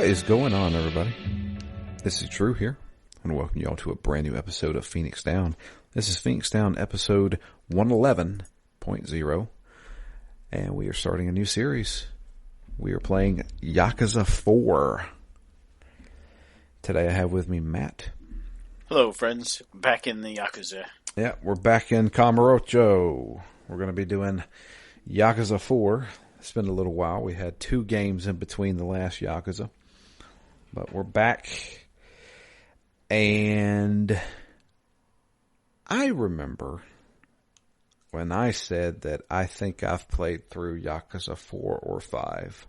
is going on, everybody? This is Drew here. I want to welcome you all to a brand new episode of Phoenix Down. This is Phoenix Down episode 111.0, and we are starting a new series. We are playing Yakuza 4. Today I have with me Matt. Hello, friends. Back in the Yakuza. Yeah, we're back in Kamurocho. We're going to be doing Yakuza 4. It's been a little while. We had 2 games in between the last Yakuza. But we're back. And I remember when I said that I think I've played through Yakuza 4 or 5.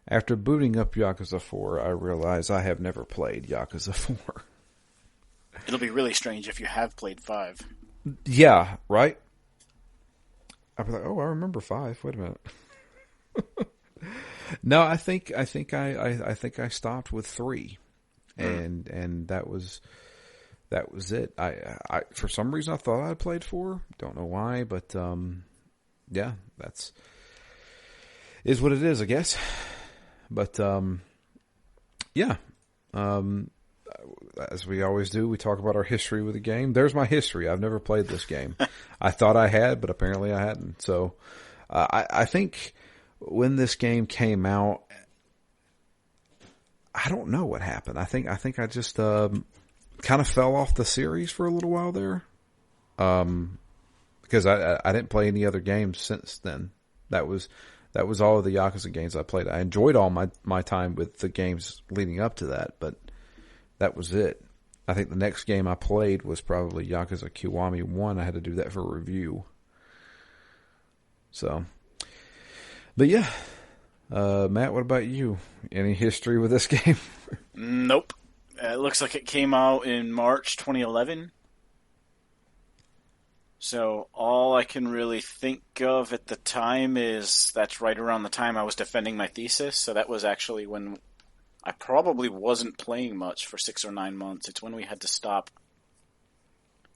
After booting up Yakuza 4, I realized I have never played Yakuza 4. It'll be really strange if you have played 5. Yeah, right? I'd be like, oh, I remember 5. Wait a minute. No, I think I stopped with 3, and that was it. I for some reason I thought I'd played 4. Don't know why, but yeah, is what it is, I guess. But yeah, as we always do, we talk about our history with the game. There's my history. I've never played this game. I thought I had, but apparently I hadn't. So I think when this game came out, I don't know what happened. I think I just kind of fell off the series for a little while there, because I didn't play any other games since then. That was all of the Yakuza games I played. I enjoyed all my time with the games leading up to that, but that was it. I think the next game I played was probably Yakuza Kiwami 1. I had to do that for a review. So, but yeah. Matt, what about you? Any history with this game? Nope. It looks like it came out in March 2011. So all I can really think of at the time is that's right around the time I was defending my thesis. So that was actually when I probably wasn't playing much for 6 or 9 months. It's when we had to stop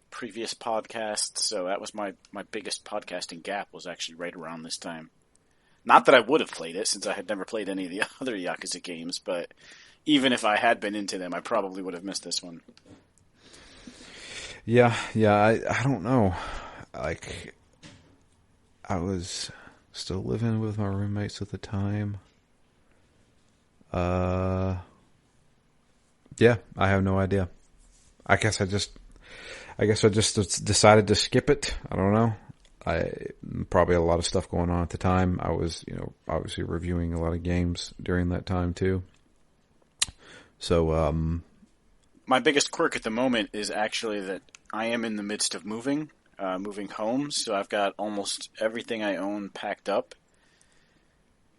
previous podcasts. So that was my biggest podcasting gap, was actually right around this time. Not that I would have played it, since I had never played any of the other Yakuza games, but even if I had been into them, I probably would have missed this one. Yeah, I don't know. Like, I was still living with my roommates at the time. Yeah, I have no idea. I guess I just decided to skip it. I don't know. Probably a lot of stuff going on at the time. I was, obviously reviewing a lot of games during that time too. So, my biggest quirk at the moment is actually that I am in the midst of moving home. So I've got almost everything I own packed up.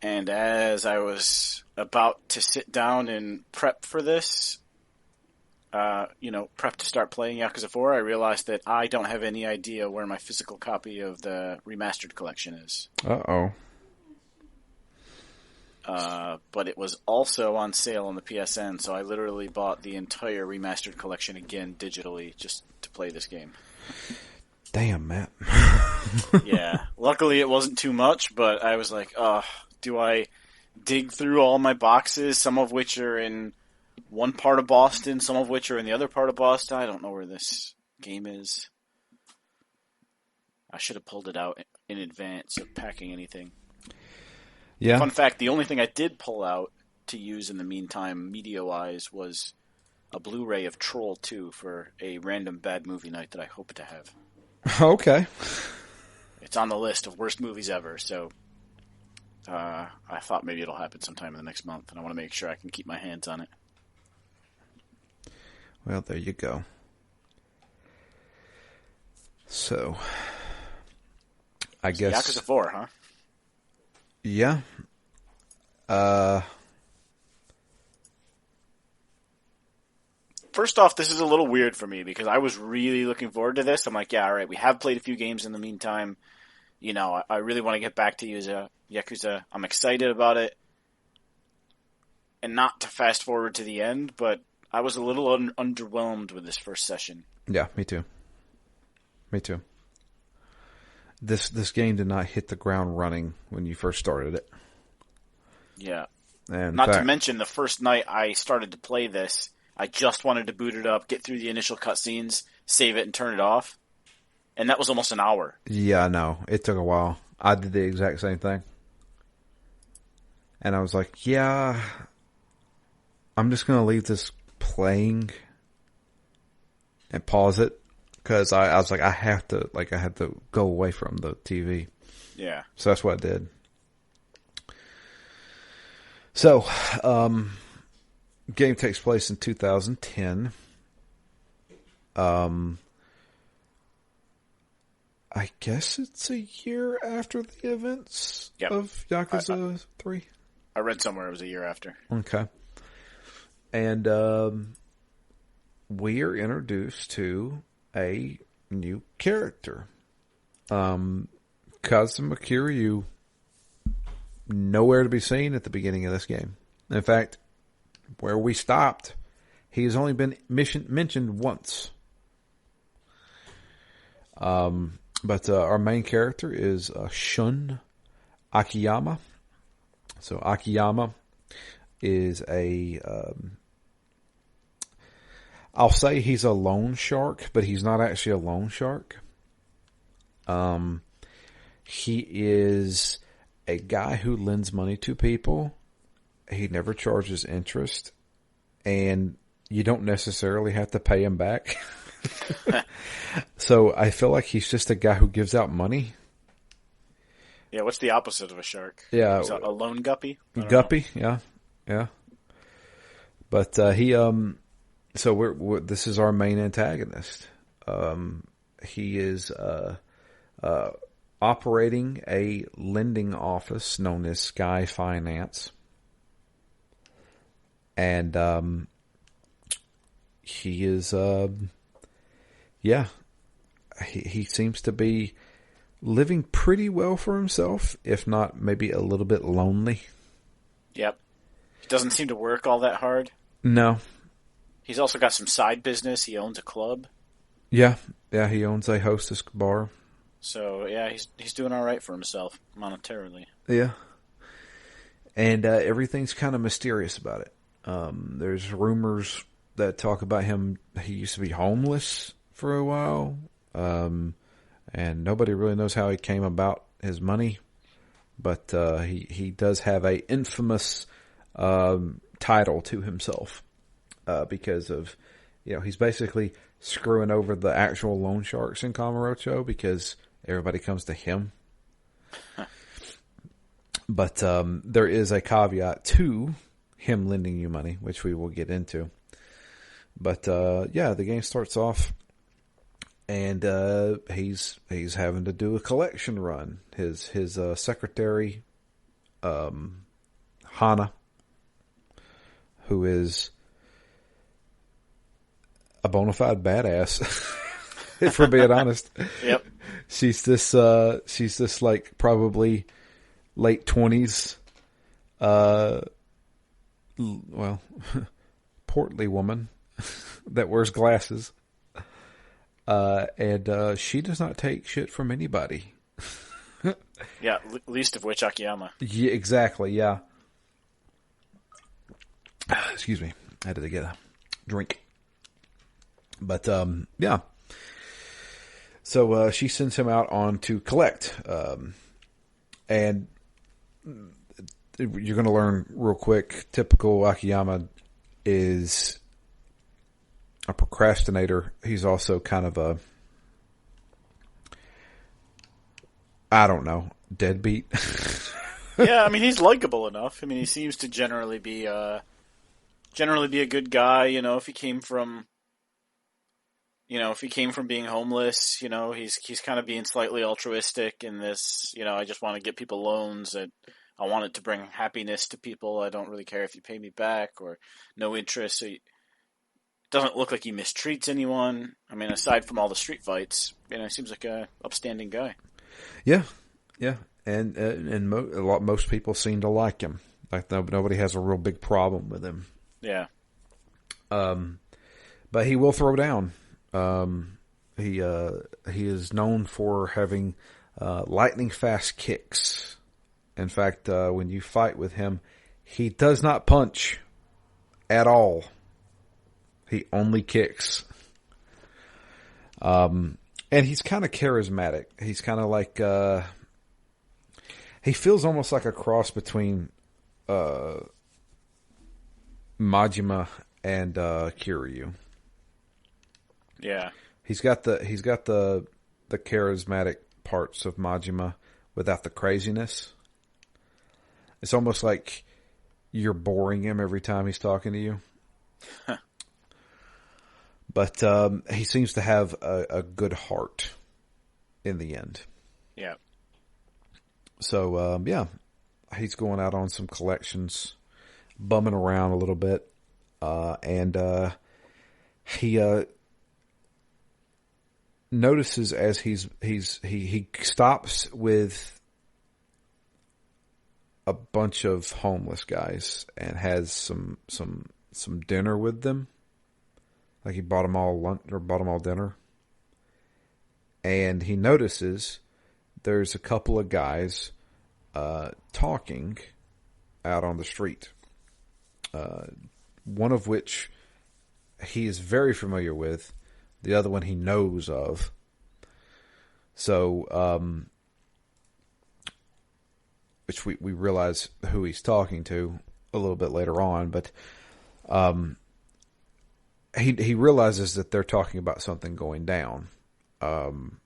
And as I was about to sit down and prep for this, prep to start playing Yakuza 4, I realized that I don't have any idea where my physical copy of the remastered collection is. Uh-oh. But it was also on sale on the PSN, so I literally bought the entire remastered collection again digitally just to play this game. Damn, Matt. Yeah. Luckily it wasn't too much, but I was like, do I dig through all my boxes, some of which are in one part of Boston, some of which are in the other part of Boston? I don't know where this game is. I should have pulled it out in advance of packing anything. Yeah. Fun fact, the only thing I did pull out to use in the meantime, media-wise, was a Blu-ray of Troll 2 for a random bad movie night that I hope to have. Okay. It's on the list of worst movies ever, so I thought maybe it'll happen sometime in the next month, and I want to make sure I can keep my hands on it. Well, there you go. So, I guess Yakuza 4, huh? Yeah. First off, this is a little weird for me because I was really looking forward to this. I'm like, yeah, all right, we have played a few games in the meantime. I really want to get back to Yakuza. I'm excited about it. And not to fast forward to the end, but I was a little underwhelmed with this first session. Yeah, me too. This game did not hit the ground running when you first started it. Yeah. And Not to mention, the first night I started to play this, I just wanted to boot it up, get through the initial cutscenes, save it, and turn it off. And that was almost an hour. yeah, I know. It took a while. I did the exact same thing. And I was like, yeah, I'm just going to leave this playing and pause it. Because I was like, I had to go away from the TV. Yeah. So that's what I did. So, game takes place in 2010. I guess it's a year after the events of Yakuza 3. I read somewhere it was a year after. Okay. And we are introduced to a new character. Kazuma Kiryu, nowhere to be seen at the beginning of this game. In fact, where we stopped, he has only been mentioned once. But our main character is Shun Akiyama. So Akiyama is I'll say he's a loan shark, but he's not actually a loan shark. He is a guy who lends money to people. He never charges interest, and you don't necessarily have to pay him back. So I feel like he's just a guy who gives out money. Yeah, what's the opposite of a shark? Yeah, Is that a lone guppy? Guppy, yeah. But so this is our main antagonist. He is operating a lending office known as Sky Finance, and he is he seems to be living pretty well for himself, if not maybe a little bit lonely. Yep. He doesn't seem to work all that hard. No. He's also got some side business. He owns a club. Yeah, he owns a Hostess bar. So, yeah, he's doing all right for himself, monetarily. Yeah. And everything's kind of mysterious about it. There's rumors that talk about him. He used to be homeless for a while. And nobody really knows how he came about his money. But he does have a infamous title to himself because of, he's basically screwing over the actual loan sharks in Kamurocho because everybody comes to him. But there is a caveat to him lending you money, which we will get into. But the game starts off, and he's having to do a collection run. His secretary, Hana, who is a bona fide badass, if we're being honest. Yep. She's this like probably late 20s, portly woman that wears glasses. And she does not take shit from anybody. Yeah, least of which Akiyama. Yeah, exactly, yeah. Excuse me. I had to get a drink. But, yeah. So, she sends him out on to collect. And you're going to learn real quick, typical Akiyama is a procrastinator. He's also kind of a, I don't know, deadbeat. Yeah, I mean, he's likable enough. I mean, he seems to generally be a good guy. If he came from being homeless, he's kind of being slightly altruistic in this. I just want to get people loans that I want it to bring happiness to people. I don't really care if you pay me back or no interest. So doesn't look like he mistreats anyone. I mean, aside from all the street fights, he seems like a upstanding guy. Yeah, and most people seem to like him. Like nobody has a real big problem with him. Yeah. But he will throw down. He is known for having lightning fast kicks. In fact, when you fight with him, He does not punch at all. He only kicks. And he's kind of charismatic. He's kind of like, he feels almost like a cross between, Majima and, Kiryu. Yeah. He's got the charismatic parts of Majima without the craziness. It's almost like you're boring him every time he's talking to you. But he seems to have a good heart in the end. Yeah. So, he's going out on some collections, bumming around a little bit. And he notices as he stops with a bunch of homeless guys and has some dinner with them. Like he bought them all lunch or bought them all dinner. And he notices there's a couple of guys talking out on the street. One of which he is very familiar with. The other one he knows of. So, which we realize who he's talking to a little bit later on, but he realizes that they're talking about something going down. And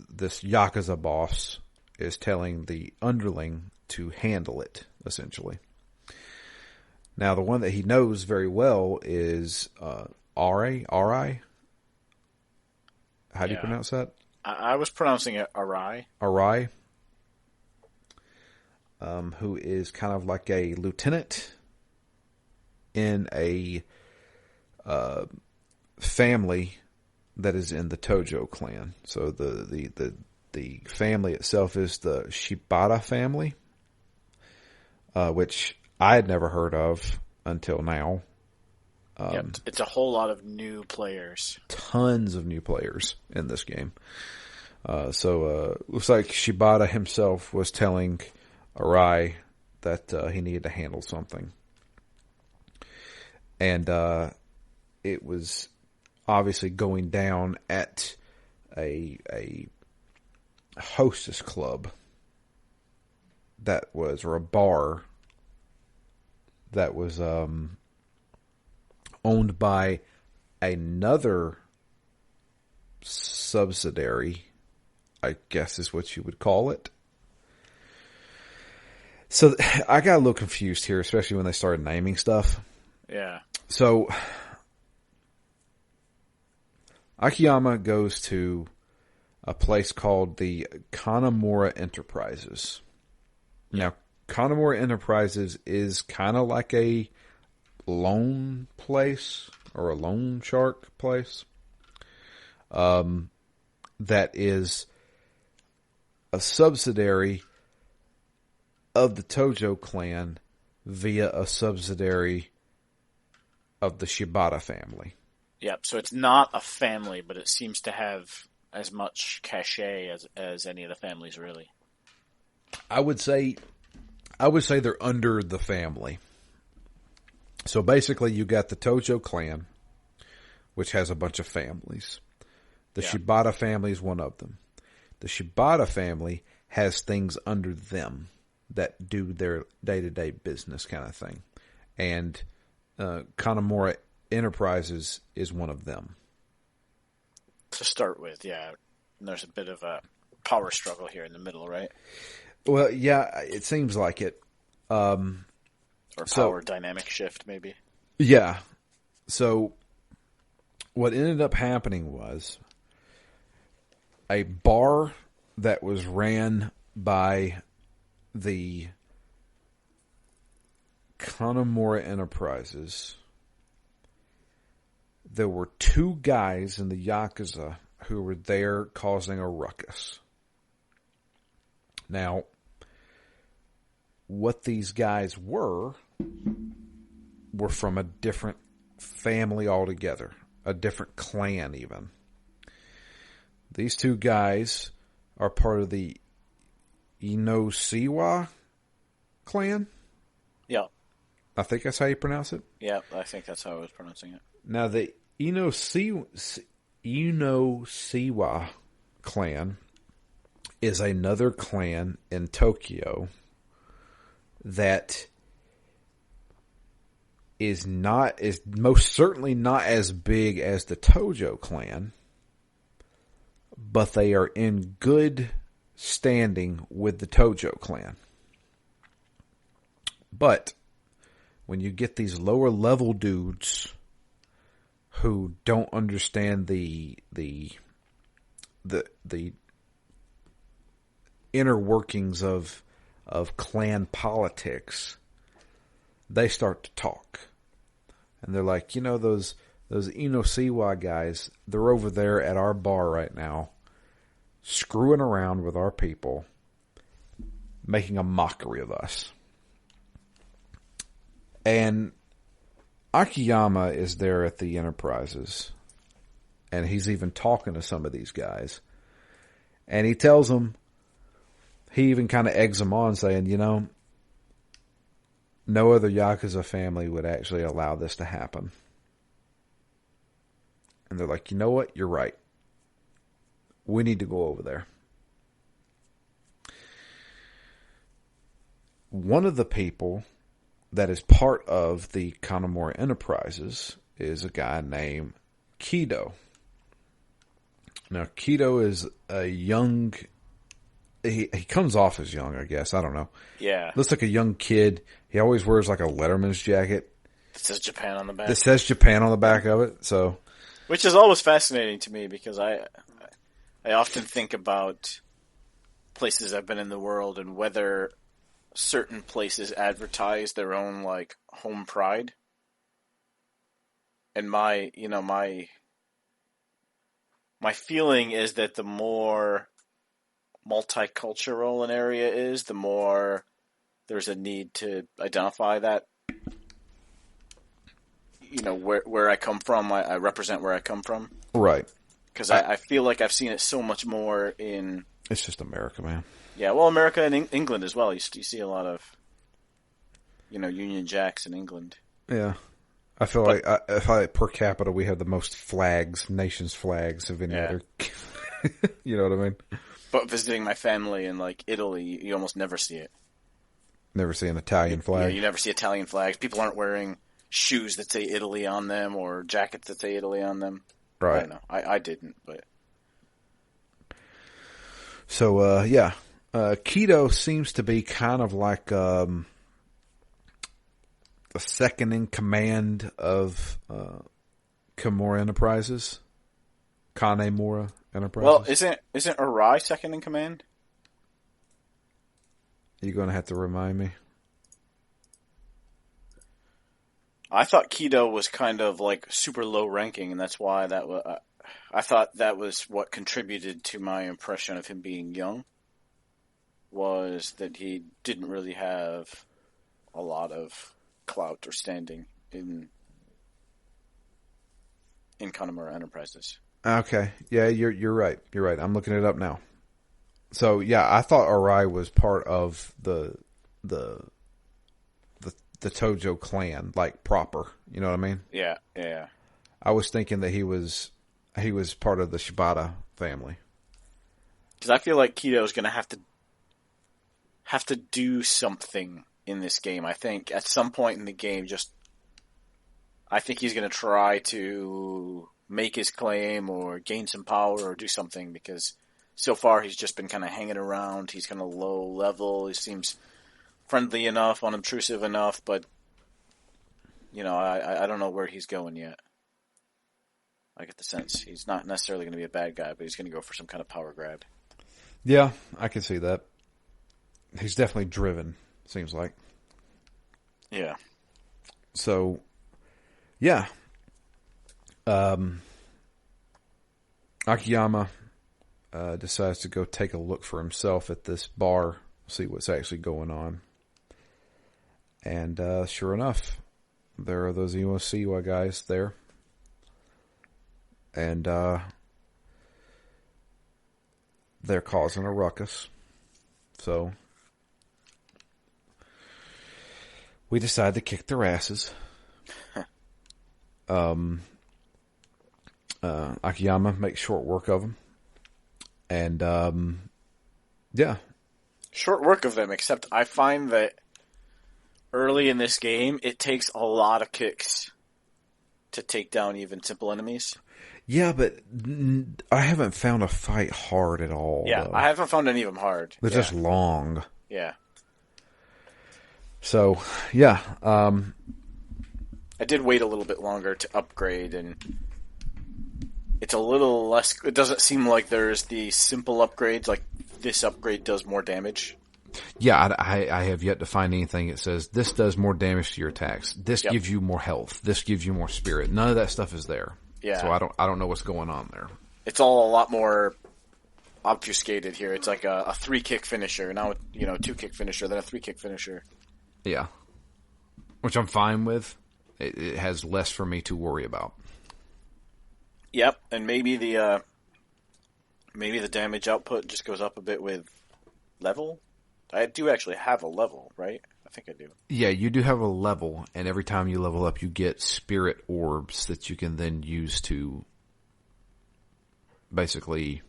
this Yakuza boss is telling the underling to handle it, essentially. Now, the one that he knows very well is R.I. How do you pronounce that? I was pronouncing it Arai. Arai. Who is kind of like a lieutenant in a family that is in the Tojo clan. So the family itself is the Shibata family, which I had never heard of until now. It's a whole lot of new players. Tons of new players in this game. So looks like Shibata himself was telling Arai that he needed to handle something. And it was obviously going down at a Hostess club that was, or a bar that was owned by another subsidiary, I guess is what you would call it. So I got a little confused here, especially when they started naming stuff. Yeah. So Akiyama goes to a place called the Kanemura Enterprises. Now, Kanemura Enterprises is kind of like a loan place or a loan shark place. That is a subsidiary of the Tojo clan via a subsidiary of the Shibata family. Yep, so it's not a family, but it seems to have as much cachet as any of the families, really. I would say they're under the family. So basically you got the Tojo clan, which has a bunch of families. The Shibata family is one of them. The Shibata family has things under them that do their day-to-day business kind of thing. And Kanemura Enterprises is one of them. To start with, yeah. And there's a bit of a power struggle here in the middle, right? Well, yeah, it seems like it. Or power dynamic shift, maybe. Yeah. So what ended up happening was a bar that was ran by the Kanemura Enterprises. There were two guys in the Yakuza who were there causing a ruckus. Now, what these guys were from a different family altogether, a different clan even. These two guys are part of the Inosiwa clan. Yeah. I think that's how you pronounce it. Yeah, I think that's how I was pronouncing it. Now, the Siwa clan is another clan in Tokyo that is most certainly not as big as the Tojo clan, but they are in good standing with the Tojo clan. But when you get these lower level dudes who don't understand the inner workings of clan politics, they start to talk. And they're like, those Inosiwa guys, they're over there at our bar right now, screwing around with our people, making a mockery of us. And Akiyama is there at the Enterprises, and he's even talking to some of these guys. And he tells them, he even kind of eggs them on, saying, no other Yakuza family would actually allow this to happen. And they're like, you know what? You're right. We need to go over there. One of the people that is part of the Kamurocho Enterprises is a guy named Kaido. Now, Kaido is a young... He comes off as young, I guess. I don't know. Yeah. Looks like a young kid. He always wears like a Letterman's jacket. It says Japan on the back. It says Japan on the back of it. So, which is always fascinating to me because I often think about places I've been in the world and whether certain places advertise their own like home pride. And my feeling is that the more multicultural an area is, the more there's a need to identify that. Where I come from, I represent where I come from. Right. Because I feel like I've seen it so much more in... It's just America, man. Yeah, well, America and England as well. You see a lot of, Union Jacks in England. Yeah. I feel like per capita we have the most nation's flags of any other... You know what I mean? But visiting my family in, like, Italy, you almost never see it. Never see an Italian flag. Yeah, you never see Italian flags. People aren't wearing shoes that say Italy on them or jackets that say Italy on them. Right. I don't know. I didn't, but... So, Kaido seems to be kind of like the second in command of Kamurocho Enterprises. Kanemura Enterprises. Well, isn't Arai second in command? You're going to have to remind me. I thought Kaido was kind of like super low ranking, and that's why I thought that was what contributed to my impression of him being young, was that he didn't really have a lot of clout or standing in Kamurocho Enterprises. Okay. Yeah, you're right. You're right. I'm looking it up now. So yeah, I thought Arai was part of the Tojo clan, like proper. You know what I mean? Yeah, yeah. I was thinking that he was part of the Shibata family. Because I feel like Kaido is going to have to do something in this game. I think at some point in the game, I think he's going to try to make his claim or gain some power or do something, because so far he's just been kind of hanging around. He's kind of low level. He seems friendly enough, unobtrusive enough, but I don't know where he's going yet. I get the sense he's not necessarily going to be a bad guy, but he's going to go for some kind of power grab. Yeah, I can see that. He's definitely driven, seems like. Yeah. So, yeah. Akiyama decides to go take a look for himself at this bar, see what's actually going on. And sure enough, there are those Iwasiwa guys there. And they're causing a ruckus. So we decide to kick their asses. Akiyama makes short work of them. And, yeah. Short work of them, except I find that early in this game, it takes a lot of kicks to take down even simple enemies. Yeah, but I haven't found a fight hard at all. Yeah, though. I haven't found any of them hard. They're just long. Yeah. So, yeah. I did wait a little bit longer to upgrade, and it's a little less... It doesn't seem like there's the simple upgrades, like this upgrade does more damage. Yeah, I have yet to find anything that says this does more damage to your attacks. This gives you more health. This gives you more spirit. None of that stuff is there. Yeah. So I don't know what's going on there. It's all a lot more obfuscated here. It's like a 3-kick finisher. Now, 2-kick finisher, then a 3-kick finisher. Yeah. Which I'm fine with. It has less for me to worry about. Yep, and maybe the damage output just goes up a bit with level. I do actually have a level, right? I think I do. Yeah, you do have a level, and every time you level up, you get spirit orbs that you can then use to basically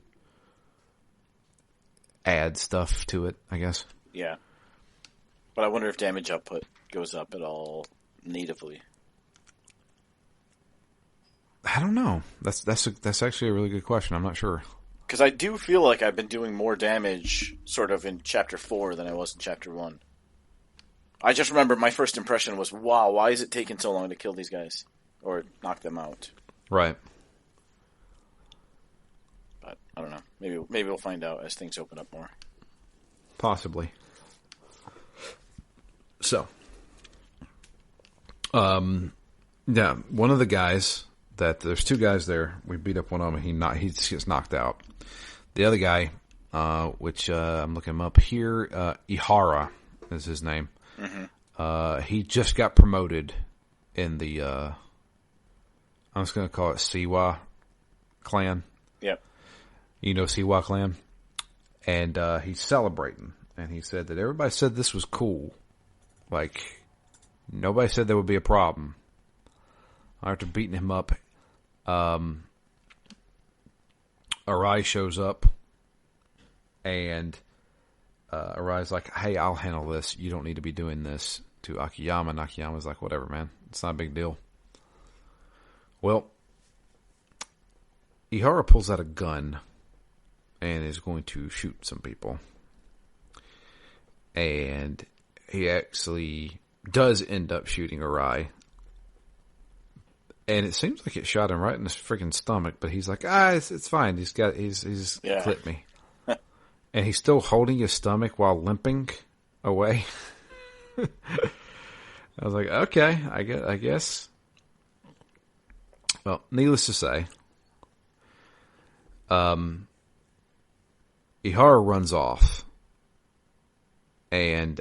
add stuff to it, I guess. Yeah. But I wonder if damage output goes up at all natively. I don't know. That's actually a really good question. I'm not sure. Because I do feel like I've been doing more damage sort of in Chapter 4 than I was in Chapter 1. I just remember my first impression was, wow, why is it taking so long to kill these guys? Or knock them out. Right. But, I don't know. Maybe we'll find out as things open up more. Possibly. So. Yeah, one of the guys... There's 2 guys there. We beat up one of them, and he gets knocked out. The other guy, which I'm looking him up here, Ihara is his name. Mm-hmm. He just got promoted in the, I'm just going to call it Siwa clan. Yep. Siwa clan. And he's celebrating. And he said that everybody said this was cool. Like, nobody said there would be a problem. After beating him up, Arai shows up, and Arai's like, hey, I'll handle this. You don't need to be doing this to Akiyama. And Akiyama's like, whatever, man. It's not a big deal. Well, Ihara pulls out a gun and is going to shoot some people. And he actually does end up shooting Arai. And it seems like it shot him right in his freaking stomach, but he's like, it's fine. He's clipped me. And he's still holding his stomach while limping away. I was like, okay, I guess. Well, needless to say, Ihara runs off, and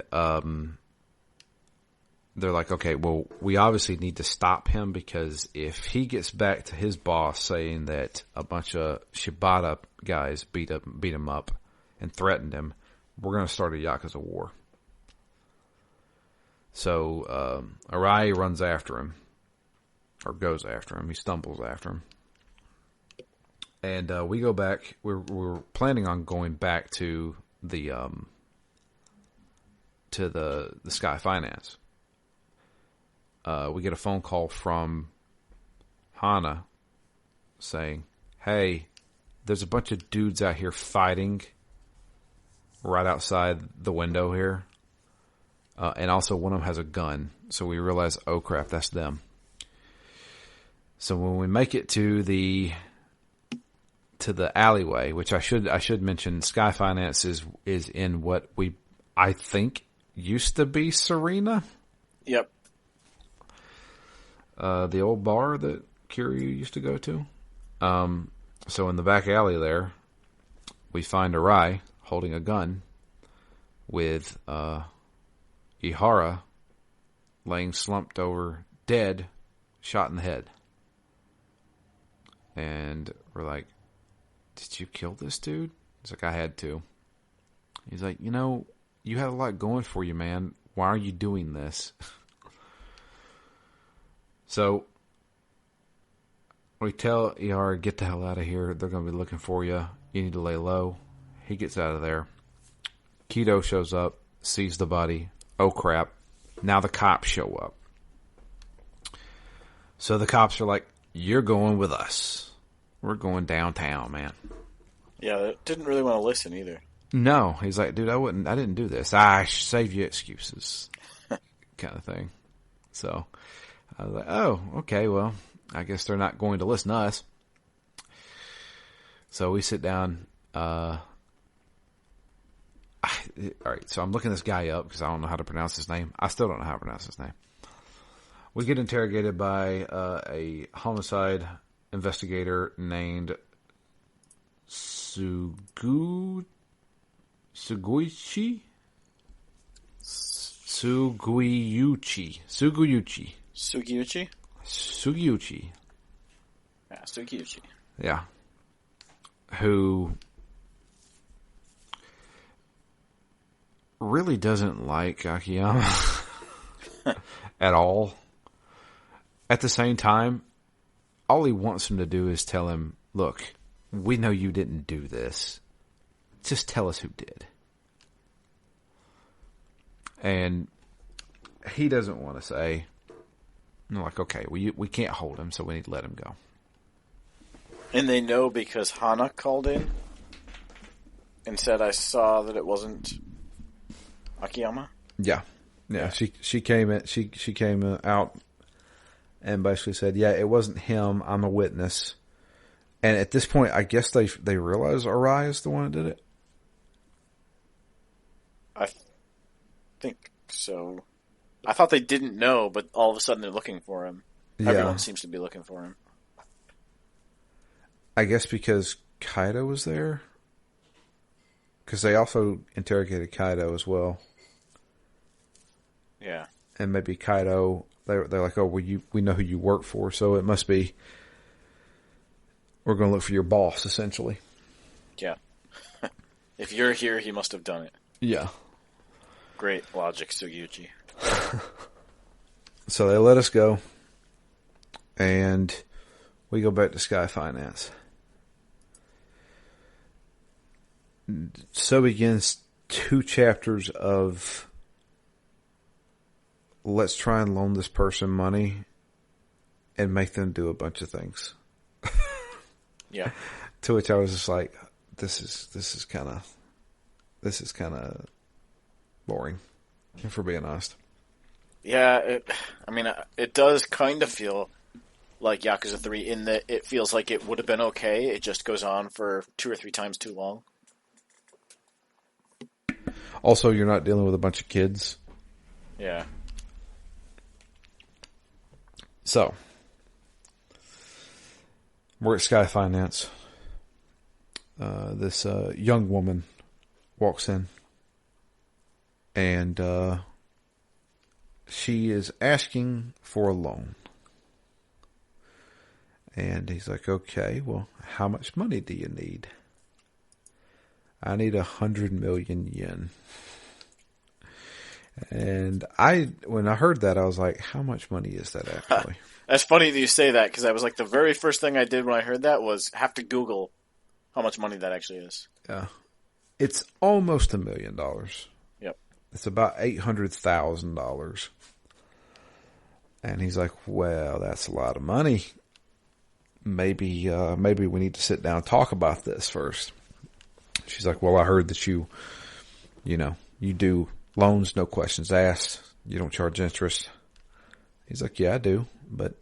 they're like, okay, well, we obviously need to stop him, because if he gets back to his boss saying that a bunch of Shibata guys beat him up and threatened him, we're going to start a Yakuza war. So Arai runs after him, or goes after him. He stumbles after him. And we go back. We're planning on going back to the Sky Finance. We get a phone call from Hana saying, hey, there's a bunch of dudes out here fighting right outside the window here. And also one of them has a gun. So we realize, oh crap, that's them. So when we make it to the alleyway, which I should mention, Sky Finance is in what I think used to be Serena. Yep. The old bar that Kiryu used to go to. So in the back alley there, we find Arai holding a gun with Ihara laying slumped over, dead, shot in the head. And we're like, did you kill this dude? He's like, I had to. He's like, you had a lot going for you, man. Why are you doing this? So we tell ER, get the hell out of here. They're going to be looking for you. You need to lay low. He gets out of there. Kaido shows up, sees the body. Oh, crap. Now the cops show up. So the cops are like, you're going with us. We're going downtown, man. Yeah, they didn't really want to listen either. No. He's like, dude, I didn't do this. I save you excuses. Kind of thing. So I was like, oh, okay, well, I guess they're not going to listen to us. So we sit down. All right, so I'm looking this guy up because I don't know how to pronounce his name. I still don't know how to pronounce his name. We get interrogated by a homicide investigator named Suguichi? Suguiuchi? Sugiuchi? Sugiuchi. Yeah, Sugiuchi. Yeah. Who really doesn't like Akiyama at all. At the same time, all he wants him to do is tell him, look, we know you didn't do this. Just tell us who did. And he doesn't want to say, and they're like, okay, we can't hold him, so we need to let him go. And they know because Hana called in and said, I saw that it wasn't Akiyama? Yeah. She came in, she came out and basically said, yeah, it wasn't him. I'm a witness. And at this point, I guess they realize Arai is the one that did it. I think so. I thought they didn't know, but all of a sudden they're looking for him. Yeah. Everyone seems to be looking for him. I guess because Kaido was there. Because they also interrogated Kaido as well. Yeah. And maybe Kaido, they're like, oh, we know who you work for, so it must be, we're going to look for your boss, essentially. Yeah. If you're here, he must have done it. Yeah. Great logic, Sugiuchi. So they let us go, and we go back to Sky Finance. So begins 2 chapters of let's try and loan this person money and make them do a bunch of things. Yeah. To which I was just like, this is kind of boring, if we're being honest. Yeah, it does kind of feel like Yakuza 3 in that it feels like it would have been okay. It just goes on for 2 or 3 times too long. Also, you're not dealing with a bunch of kids. Yeah. So, we're at Sky Finance. This young woman walks in, and she is asking for a loan. And he's like, okay, well, how much money do you need? I need 100 million yen. And when I heard that, I was like, how much money is that actually? That's funny that you say that, because I was like, the very first thing I did when I heard that was have to Google how much money that actually is. Yeah. It's almost $1 million. Yep. It's about $800,000. And he's like, well, that's a lot of money. Maybe we need to sit down and talk about this first. She's like, well, I heard that you do loans, no questions asked. You don't charge interest. He's like, yeah, I do, but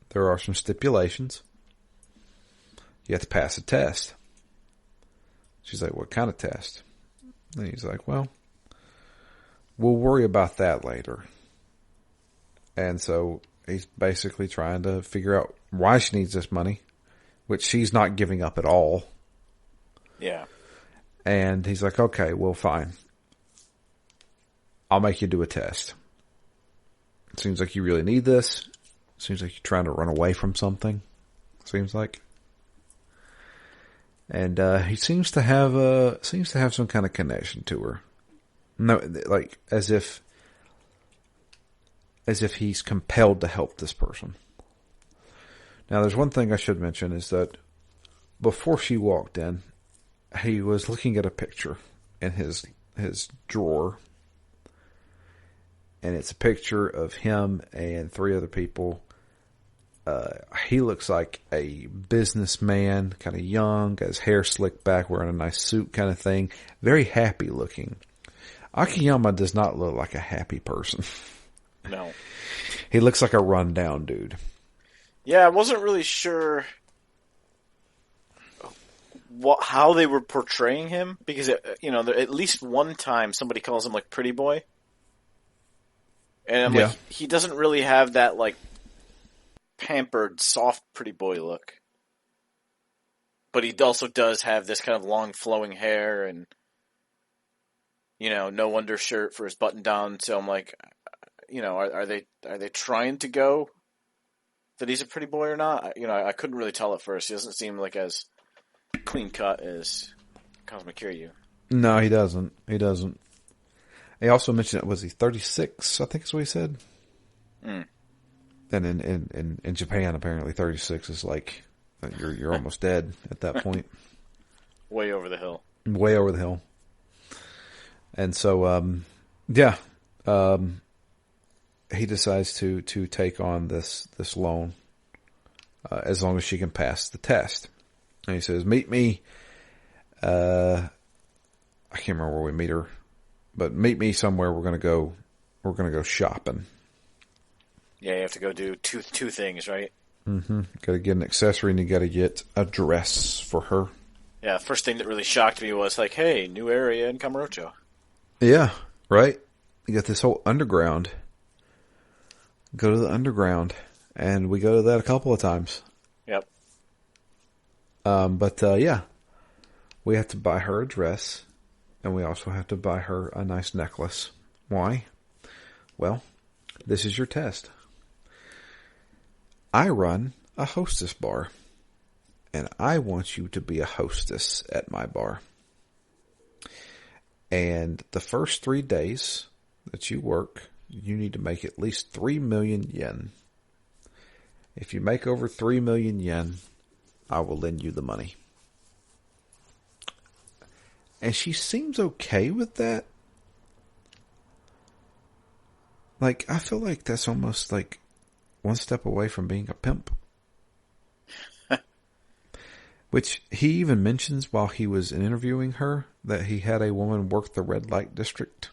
there are some stipulations. You have to pass a test. She's like, what kind of test? And he's like, well, we'll worry about that later. And so he's basically trying to figure out why she needs this money, which she's not giving up at all. Yeah. And he's like, okay, well, fine. I'll make you do a test. It seems like you really need this. It seems like you're trying to run away from something. Seems like. And he seems to have some kind of connection to her. No, like as if he's compelled to help this person. Now, there's one thing I should mention is that before she walked in, he was looking at a picture in his drawer, and it's a picture of him and 3 other people. He looks like a businessman, kind of young, got his hair slicked back, wearing a nice suit kind of thing. Very happy looking. Akiyama does not look like a happy person. No. He looks like a rundown dude. Yeah, I wasn't really sure how they were portraying him, because, at least one time somebody calls him, like, pretty boy. And I'm like, he doesn't really have that, like, pampered, soft, pretty boy look. But he also does have this kind of long, flowing hair and, no undershirt for his button down. So I'm like, are they trying to go that he's a pretty boy or not? I couldn't really tell at first. He doesn't seem like as clean cut as Cosmic Kiryu. No, he doesn't. He doesn't. He also mentioned, was he 36? I think is what he said. Mm. And in Japan, apparently 36 is like you're almost dead at that point. Way over the hill. Way over the hill. And so, he decides to take on this loan as long as she can pass the test. And he says, "Meet me." I can't remember where we meet her, but meet me somewhere. We're gonna go shopping. Yeah, you have to go do two things, right? Mm-hmm. Got to get an accessory, and you got to get a dress for her. Yeah, the first thing that really shocked me was like, hey, new area in Kamurocho. Yeah, right. You got this whole underground. Go to the underground, and we go to that a couple of times. Yep. Yeah, we have to buy her a dress, and we also have to buy her a nice necklace. Why? Well, this is your test. I run a hostess bar, and I want you to be a hostess at my bar. And the first 3 days that you work, you need to make at least 3 million yen. If you make over 3 million yen, I will lend you the money. And she seems okay with that. Like, I feel like that's almost like one step away from being a pimp. Which he even mentions while he was interviewing her, that he had a woman work the red light district.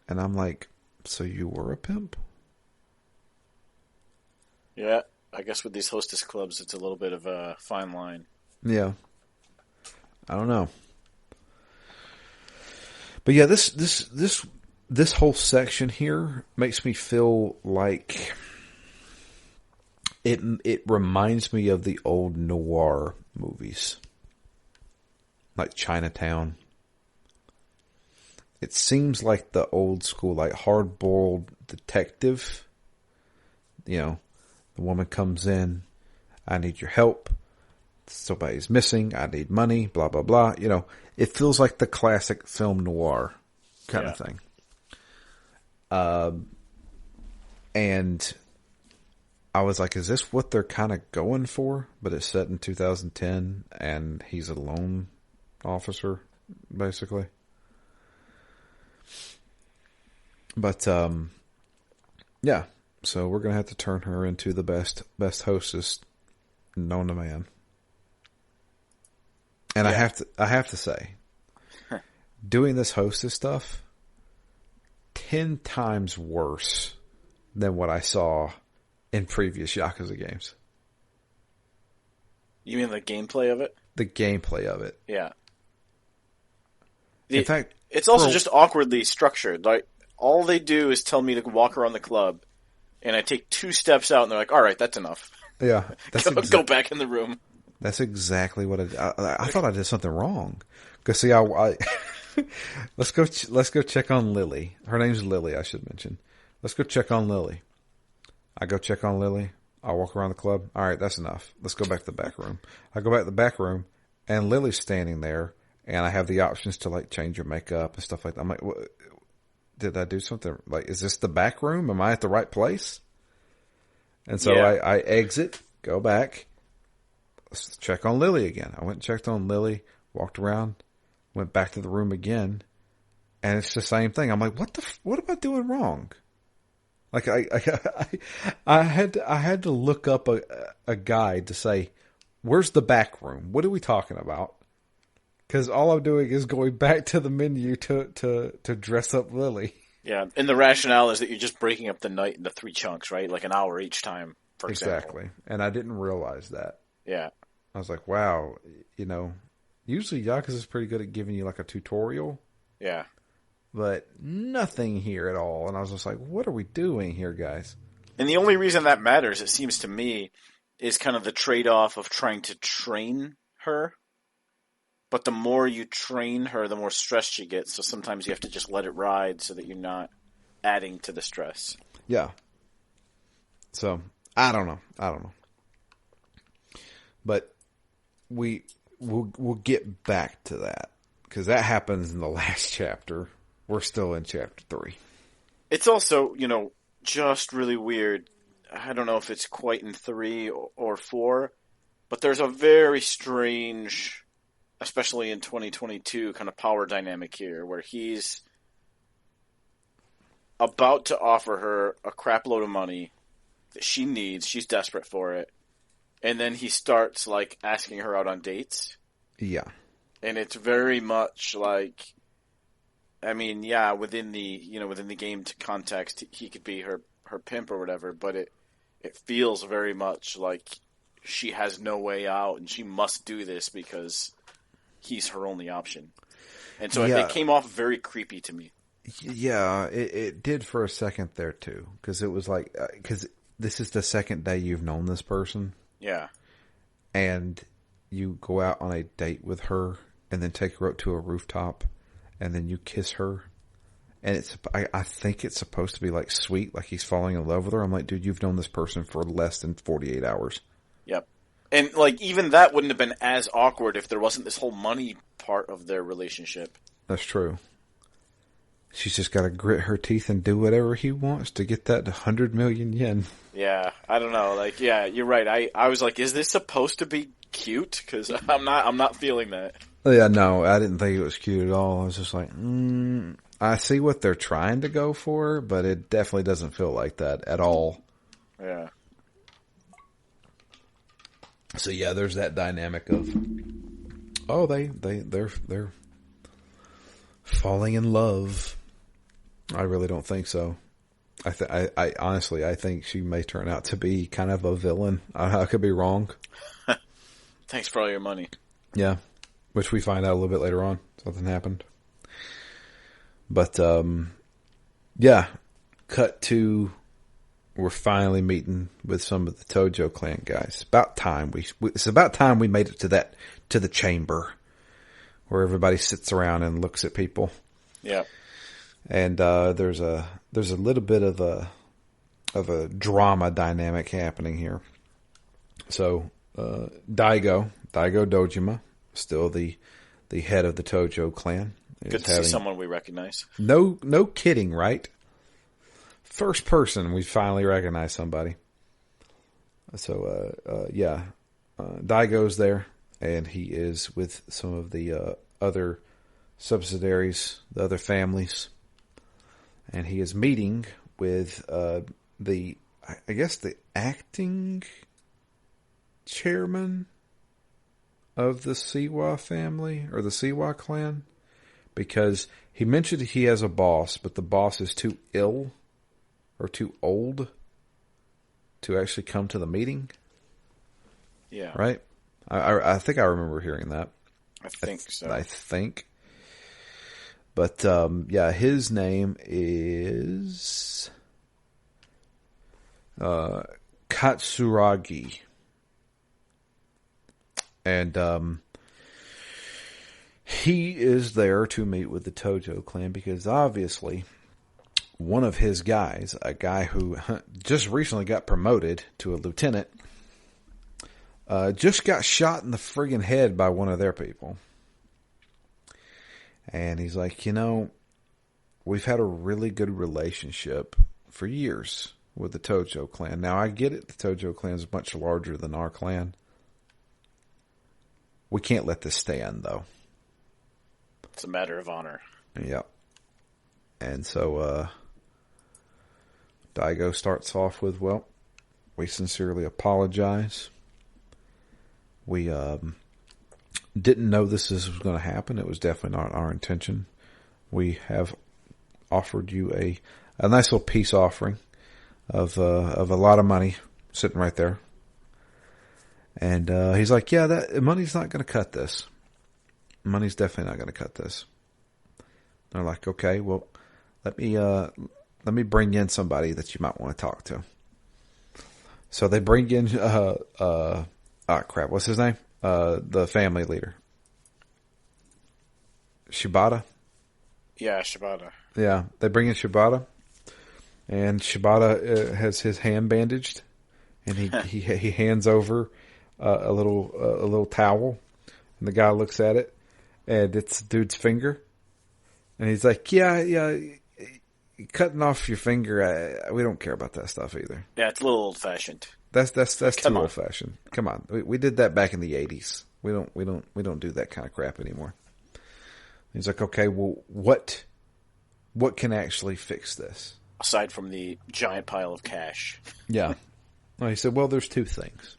And I'm like, so you were a pimp? Yeah, I guess with these hostess clubs, it's a little bit of a fine line. Yeah. I don't know. But yeah, this whole section here makes me feel like it reminds me of the old noir movies, like Chinatown. It seems like the old school, like hard-boiled detective. The woman comes in, I need your help. Somebody's missing, I need money, blah, blah, blah. It feels like the classic film noir kind of thing. And I was like, is this what they're kind of going for? But it's set in 2010, and he's a loan officer, basically. But, yeah. So we're going to have to turn her into the best hostess known to man. And yeah. I have to say, doing this hostess stuff, 10 times worse than what I saw in previous Yakuza games. You mean the gameplay of it? The gameplay of it. Yeah. In fact, it's also just awkwardly structured. Like, all they do is tell me to walk around the club, and I take 2 steps out, and they're like, all right, that's enough. Yeah. Go back in the room. That's exactly what I thought I did something wrong. Because see, let's go check on Lily. Her name's Lily, I should mention. Let's go check on Lily. I go check on Lily. I walk around the club. All right, that's enough. Let's go back to the back room. I go back to the back room, and Lily's standing there, and I have the options to like change your makeup and stuff like that. I'm like, what, did I do something? Like, is this the back room? Am I at the right place? And so I exit, go back. Let's check on Lily again. I went and checked on Lily, walked around, went back to the room again, and it's the same thing. I'm like, what am I doing wrong? Like I had to look up a guide to say, where's the back room? What are we talking about? Because all I'm doing is going back to the menu to dress up Lily. Yeah, and the rationale is that you're just breaking up the night into 3 chunks, right? Like an hour each time, for example. Exactly. And I didn't realize that. Yeah. I was like, wow, usually Yakuza is pretty good at giving you like a tutorial. Yeah. But nothing here at all. And I was just like, what are we doing here, guys? And the only reason that matters, it seems to me, is kind of the trade-off of trying to train her. But the more you train her, the more stressed she gets. So sometimes you have to just let it ride so that you're not adding to the stress. Yeah. So, I don't know. But we'll get back to that. Because that happens in the last chapter. We're still in chapter 3. It's also, just really weird. I don't know if it's quite in 3 or 4, but there's a very strange, especially in 2022, kind of power dynamic here, where he's about to offer her a crap load of money that she needs. She's desperate for it. And then he starts, like, asking her out on dates. Yeah. And it's very much like, I mean, yeah, within the game context, he could be her pimp or whatever, but it feels very much like she has no way out and she must do this because he's her only option. And so it came off very creepy to me. Yeah, it did for a second there too, because it was like, because this is the second day you've known this person. Yeah. And you go out on a date with her and then take her up to a rooftop and then you kiss her. And I think it's supposed to be like sweet, like he's falling in love with her. I'm like, dude, you've known this person for less than 48 hours. Yep. And like, even that wouldn't have been as awkward if there wasn't this whole money part of their relationship. That's true. She's just got to grit her teeth and do whatever he wants to get that 100 million yen. Yeah, I don't know. Like, yeah, you're right. I was like, is this supposed to be cute? Because I'm not feeling that. Yeah, no, I didn't think it was cute at all. I was just like, I see what they're trying to go for, but it definitely doesn't feel like that at all. Yeah. So yeah, there's that dynamic of, they're falling in love. I really don't think so. I honestly, I think she may turn out to be kind of a villain. I could be wrong. Thanks for all your money. Yeah, which we find out a little bit later on. Something happened. But, yeah, cut to, we're finally meeting with some of the Tojo clan guys. About time it's about time we made it to the chamber where everybody sits around and looks at people. Yeah. And, there's a little bit of a drama dynamic happening here. So, Daigo Dojima, still the head of the Tojo clan. Good to see someone we recognize. No kidding, right? First person we finally recognize somebody. So, Daigo's there, and he is with some of the other subsidiaries, the other families, and he is meeting with the acting chairman of the Siwa family, or the Siwa clan. Because he mentioned he has a boss, but the boss is too ill or too old to actually come to the meeting. Yeah. Right? I think I remember hearing that. I think so. I think. But, his name is Katsuragi. And, he is there to meet with the Tojo clan because obviously one of his guys, a guy who just recently got promoted to a lieutenant, just got shot in the friggin' head by one of their people. And he's like, we've had a really good relationship for years. with the Tojo clan. Now, I get it. The Tojo clan is much larger than our clan. We can't let this stand, though. It's a matter of honor. Yep. And so, Daigo starts off with, well, we sincerely apologize. We didn't know this was going to happen. It was definitely not our intention. We have offered you a nice little peace offering of a lot of money sitting right there. And he's like, yeah, that money's not going to cut this. Money's definitely not going to cut this. They're like, okay, well, let me bring in somebody that you might want to talk to. So they bring in what's his name? The family leader. Shibata? Yeah, Shibata. Yeah, they bring in Shibata, and Shibata has his hand bandaged, and he hands over a little towel, and the guy looks at it, and it's the dude's finger, and he's like, yeah, cutting off your finger, we don't care about that stuff either. Yeah, it's a little old fashioned. That's too old fashioned. Come on, we did that back in the 80s. We don't do that kind of crap anymore. He's like, okay, well, what can actually fix this? Aside from the giant pile of cash. Yeah. Well, he said, well, there's two things.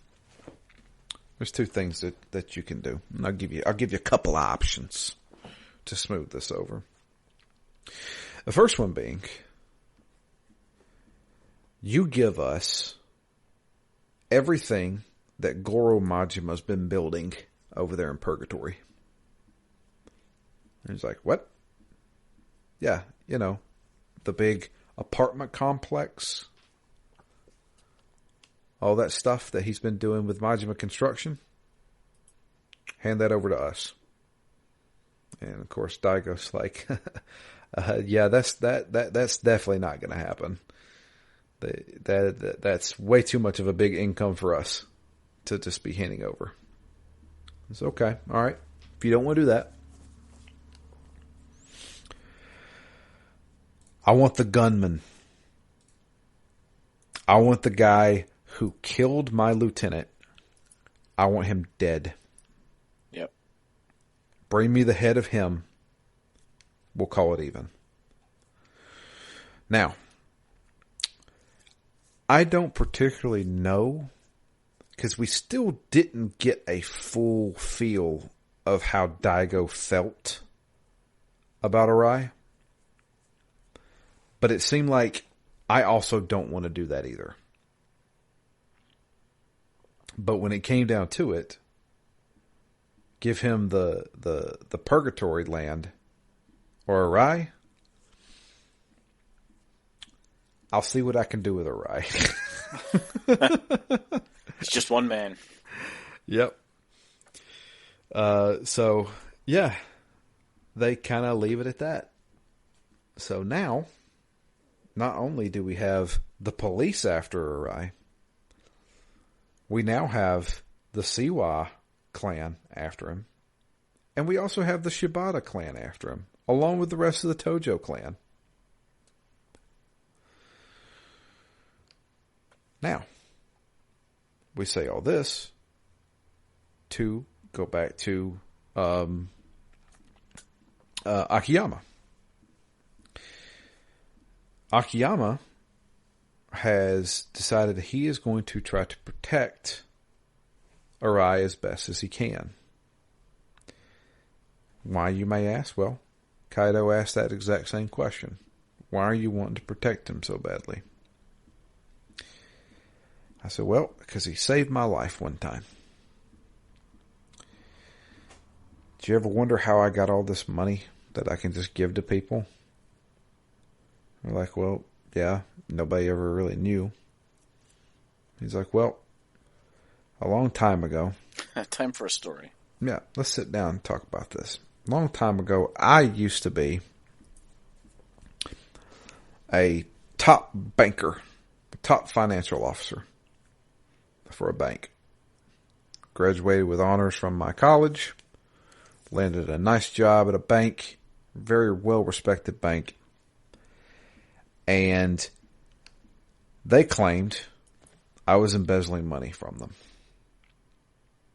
There's two things that you can do. And I'll give you a couple of options to smooth this over. The first one being, you give us everything that Goro Majima's been building over there in Purgatory. And he's like, what? Yeah, the big apartment complex. All that stuff that he's been doing with Majima Construction. Hand that over to us. And of course, Daigo's like, yeah, that's definitely not going to happen. That's way too much of a big income for us to just be handing over. It's okay. All right. If you don't want to do that, I want the gunman. I want the guy who killed my lieutenant. I want him dead. Yep. Bring me the head of him. We'll call it even. Now, I don't particularly know, because we still didn't get a full feel of how Daigo felt about Arai. But it seemed like I also don't want to do that either. But when it came down to it, give him the Purgatory land or Arai, I'll see what I can do with Arai. It's just one man. Yep. So, yeah, they kind of leave it at that. So now, not only do we have the police after Arai, we now have the Siwa clan after him. And we also have the Shibata clan after him, along with the rest of the Tojo clan. Now, we say all this to go back to Akiyama. Akiyama has decided that he is going to try to protect Arai as best as he can. Why, you may ask? Well, Kaido asked that exact same question. Why are you wanting to protect him so badly? I said, well, because he saved my life one time. Did you ever wonder how I got all this money that I can just give to people? We're like, well, yeah, nobody ever really knew. He's like, well, a long time ago. Time for a story. Yeah, let's sit down and talk about this. A long time ago, I used to be a top banker, a top financial officer for a bank. Graduated with honors from my college. Landed a nice job at a bank. Very well-respected bank. And They claimed I was embezzling money from them.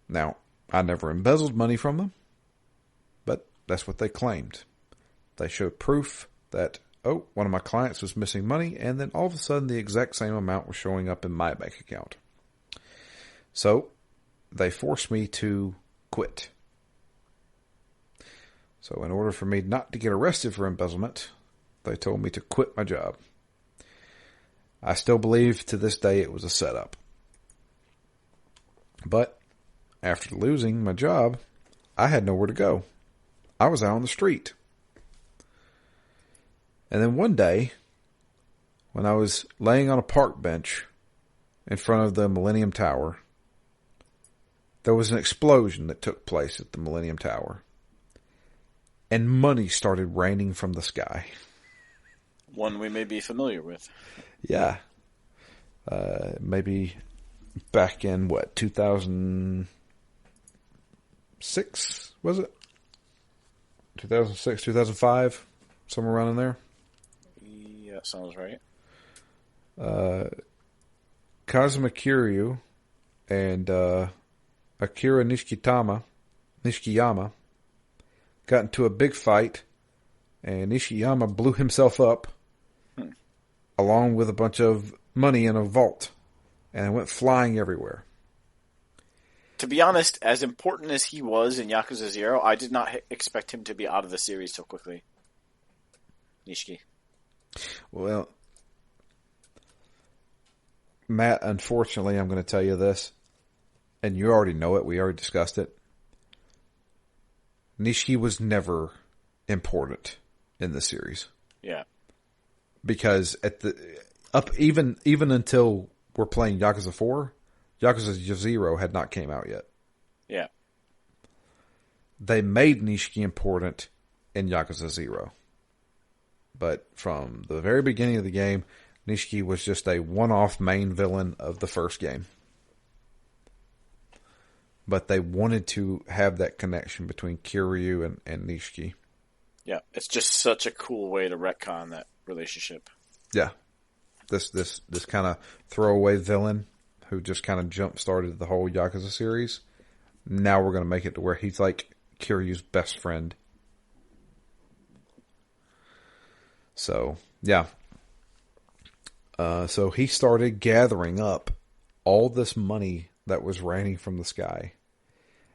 Now, I never embezzled money from them, but that's what they claimed. They showed proof that, one of my clients was missing money, and then all of a sudden the exact same amount was showing up in my bank account. So, they forced me to quit. So, in order for me not to get arrested for embezzlement, they told me to quit my job. I still believe to this day it was a setup. But after losing my job, I had nowhere to go. I was out on the street. And then one day, when I was laying on a park bench in front of the Millennium Tower, there was an explosion that took place at the Millennium Tower. And money started raining from the sky. One we may be familiar with. Yeah. Maybe back in, 2006, was it? 2006, 2005? Somewhere around in there? Yeah, sounds right. Kazuma Kiryu and Akira Nishikiyama got into a big fight, and Nishiyama blew himself up along with a bunch of money in a vault, and it went flying everywhere. To be honest, as important as he was in Yakuza 0, I did not expect him to be out of the series so quickly. Nishiki. Well, Matt, unfortunately, I'm going to tell you this, and you already know it. We already discussed it. Nishiki was never important in the series. Yeah. Because even until we're playing Yakuza 4, Yakuza 0 had not came out yet. Yeah. They made Nishiki important in Yakuza 0. But from the very beginning of the game, Nishiki was just a one-off main villain of the first game. But they wanted to have that connection between Kiryu and Nishiki. Yeah, it's just such a cool way to retcon that relationship. Yeah. This kind of throwaway villain who just kind of jump-started the whole Yakuza series. Now we're going to make it to where he's like Kiryu's best friend. So, yeah. So he started gathering up all this money that was raining from the sky.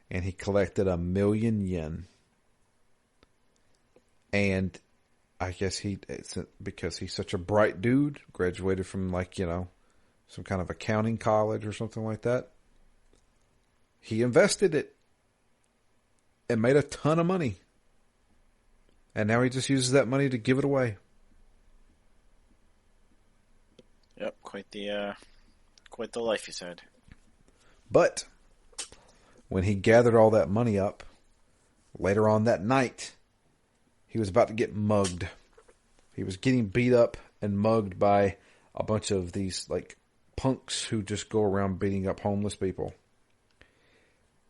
And he collected 1 million yen. And I guess it's because he's such a bright dude, graduated from some kind of accounting college or something like that. He invested it and made a ton of money. And now he just uses that money to give it away. Yep, quite the life he's had. But when he gathered all that money up, later on that night, he was about to get mugged. He was getting beat up and mugged by a bunch of these punks who just go around beating up homeless people.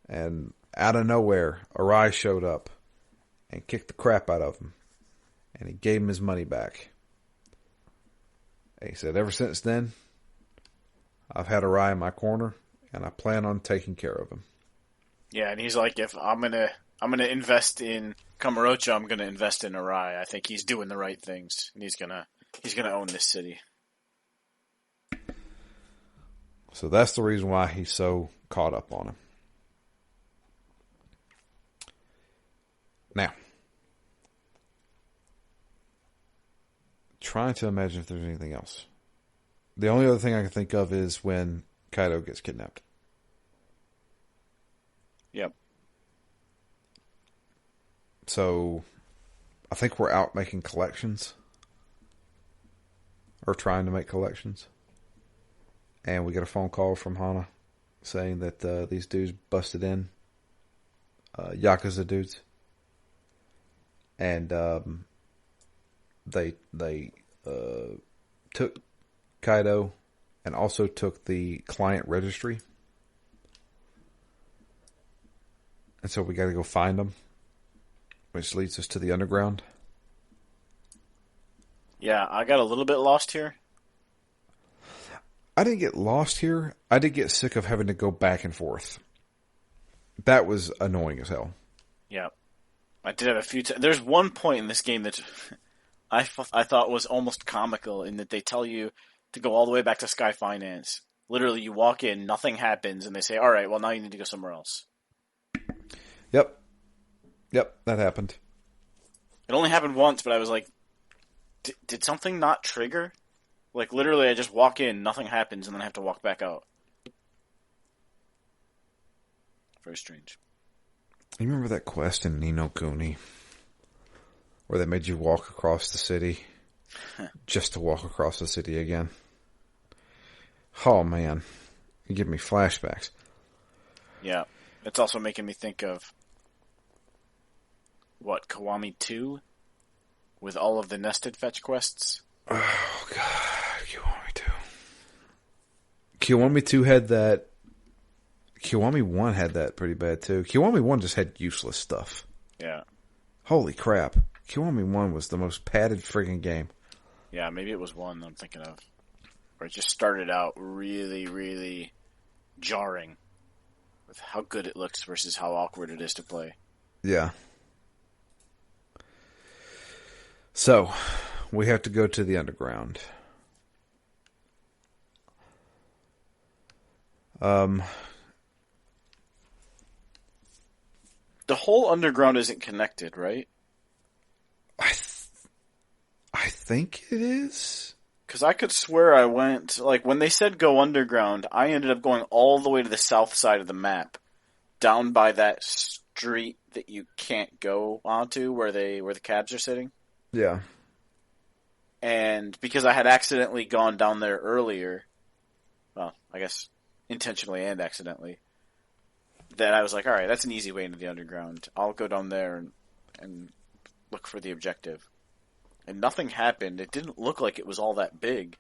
And out of nowhere, Arai showed up and kicked the crap out of him. And he gave him his money back. And he said, ever since then, I've had Arai in my corner, and I plan on taking care of him. Yeah, and he's like, if I'm gonna invest in Kamurocho, I'm gonna invest in Arai. I think he's doing the right things, and he's gonna own this city. So that's the reason why he's so caught up on him. Now, trying to imagine if there's anything else. The only other thing I can think of is when Kaido gets kidnapped. Yep. So, I think we're out making collections. Or trying to make collections. And we get a phone call from Hana saying that these dudes busted in. Yakuza dudes. And they took Kaido and also took the client registry. And so we got to go find them, which leads us to the underground. Yeah, I got a little bit lost here. I didn't get lost here. I did get sick of having to go back and forth. That was annoying as hell. Yeah. I did have a few times. There's one point in this game that I thought was almost comical in that they tell you to go all the way back to Sky Finance. Literally, you walk in, nothing happens, and they say, all right, well, now you need to go somewhere else. Yep, that happened. It only happened once, but I was like, did something not trigger? Like, literally, I just walk in, nothing happens, and then I have to walk back out. Very strange. You remember that quest in Ni no Kuni? Where they made you walk across the city just to walk across the city again? Oh, man. You give me flashbacks. Yeah. It's also making me think of, what, Kiwami 2? With all of the nested fetch quests? Oh, God. Kiwami 2. Kiwami 2 had that. Kiwami 1 had that pretty bad, too. Kiwami 1 just had useless stuff. Yeah. Holy crap. Kiwami 1 was the most padded friggin' game. Yeah, maybe it was 1 that I'm thinking of. Where it just started out really, really jarring with how good it looks versus how awkward it is to play. Yeah. So, we have to go to the underground. The whole underground isn't connected, right? I think it is. Because I could swear I went, like, when they said go underground, I ended up going all the way to the south side of the map, down by that street that you can't go onto where the cabs are sitting. Yeah. And because I had accidentally gone down there earlier, well, I guess intentionally and accidentally, then I was like, alright, that's an easy way into the underground. I'll go down there and look for the objective. And nothing happened. It didn't look like it was all that big.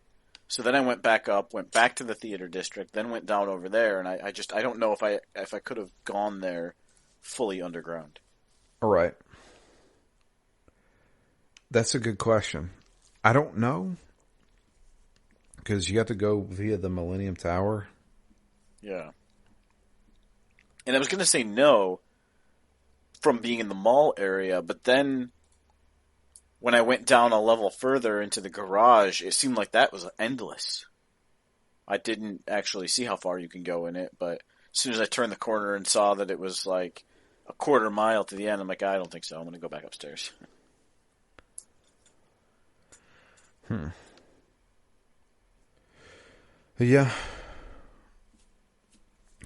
So then I went back up, went back to the theater district, then went down over there, and I don't know if I could have gone there fully underground. All right. That's a good question. I don't know. Because you have to go via the Millennium Tower. Yeah. And I was going to say no from being in the mall area, but then when I went down a level further into the garage, it seemed like that was endless. I didn't actually see how far you can go in it, but as soon as I turned the corner and saw that it was like a quarter mile to the end, I'm like, I don't think so. I'm going to go back upstairs. Yeah.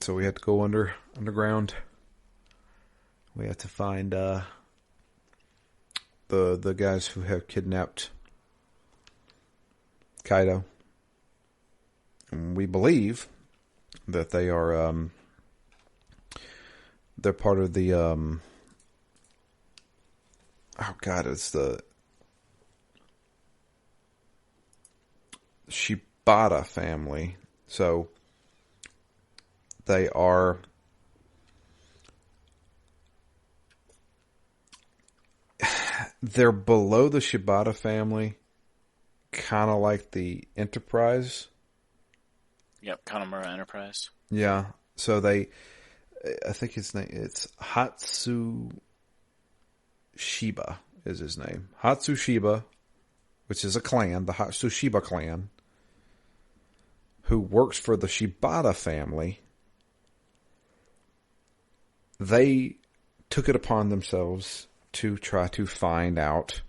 So we had to go underground. We had to find the guys who have kidnapped Kaido. And we believe that they are they're part of the oh god, it's the Shibata family. So they are they're below the Shibata family, kind of like the Enterprise. Yep, Kamurocho Enterprise. Yeah. So I think his name, it's Hatsu Shiba is his name. Hatsu Shiba, which is a clan, the Hatsushiba clan, who works for the Shibata family. They took it upon themselves to try to find out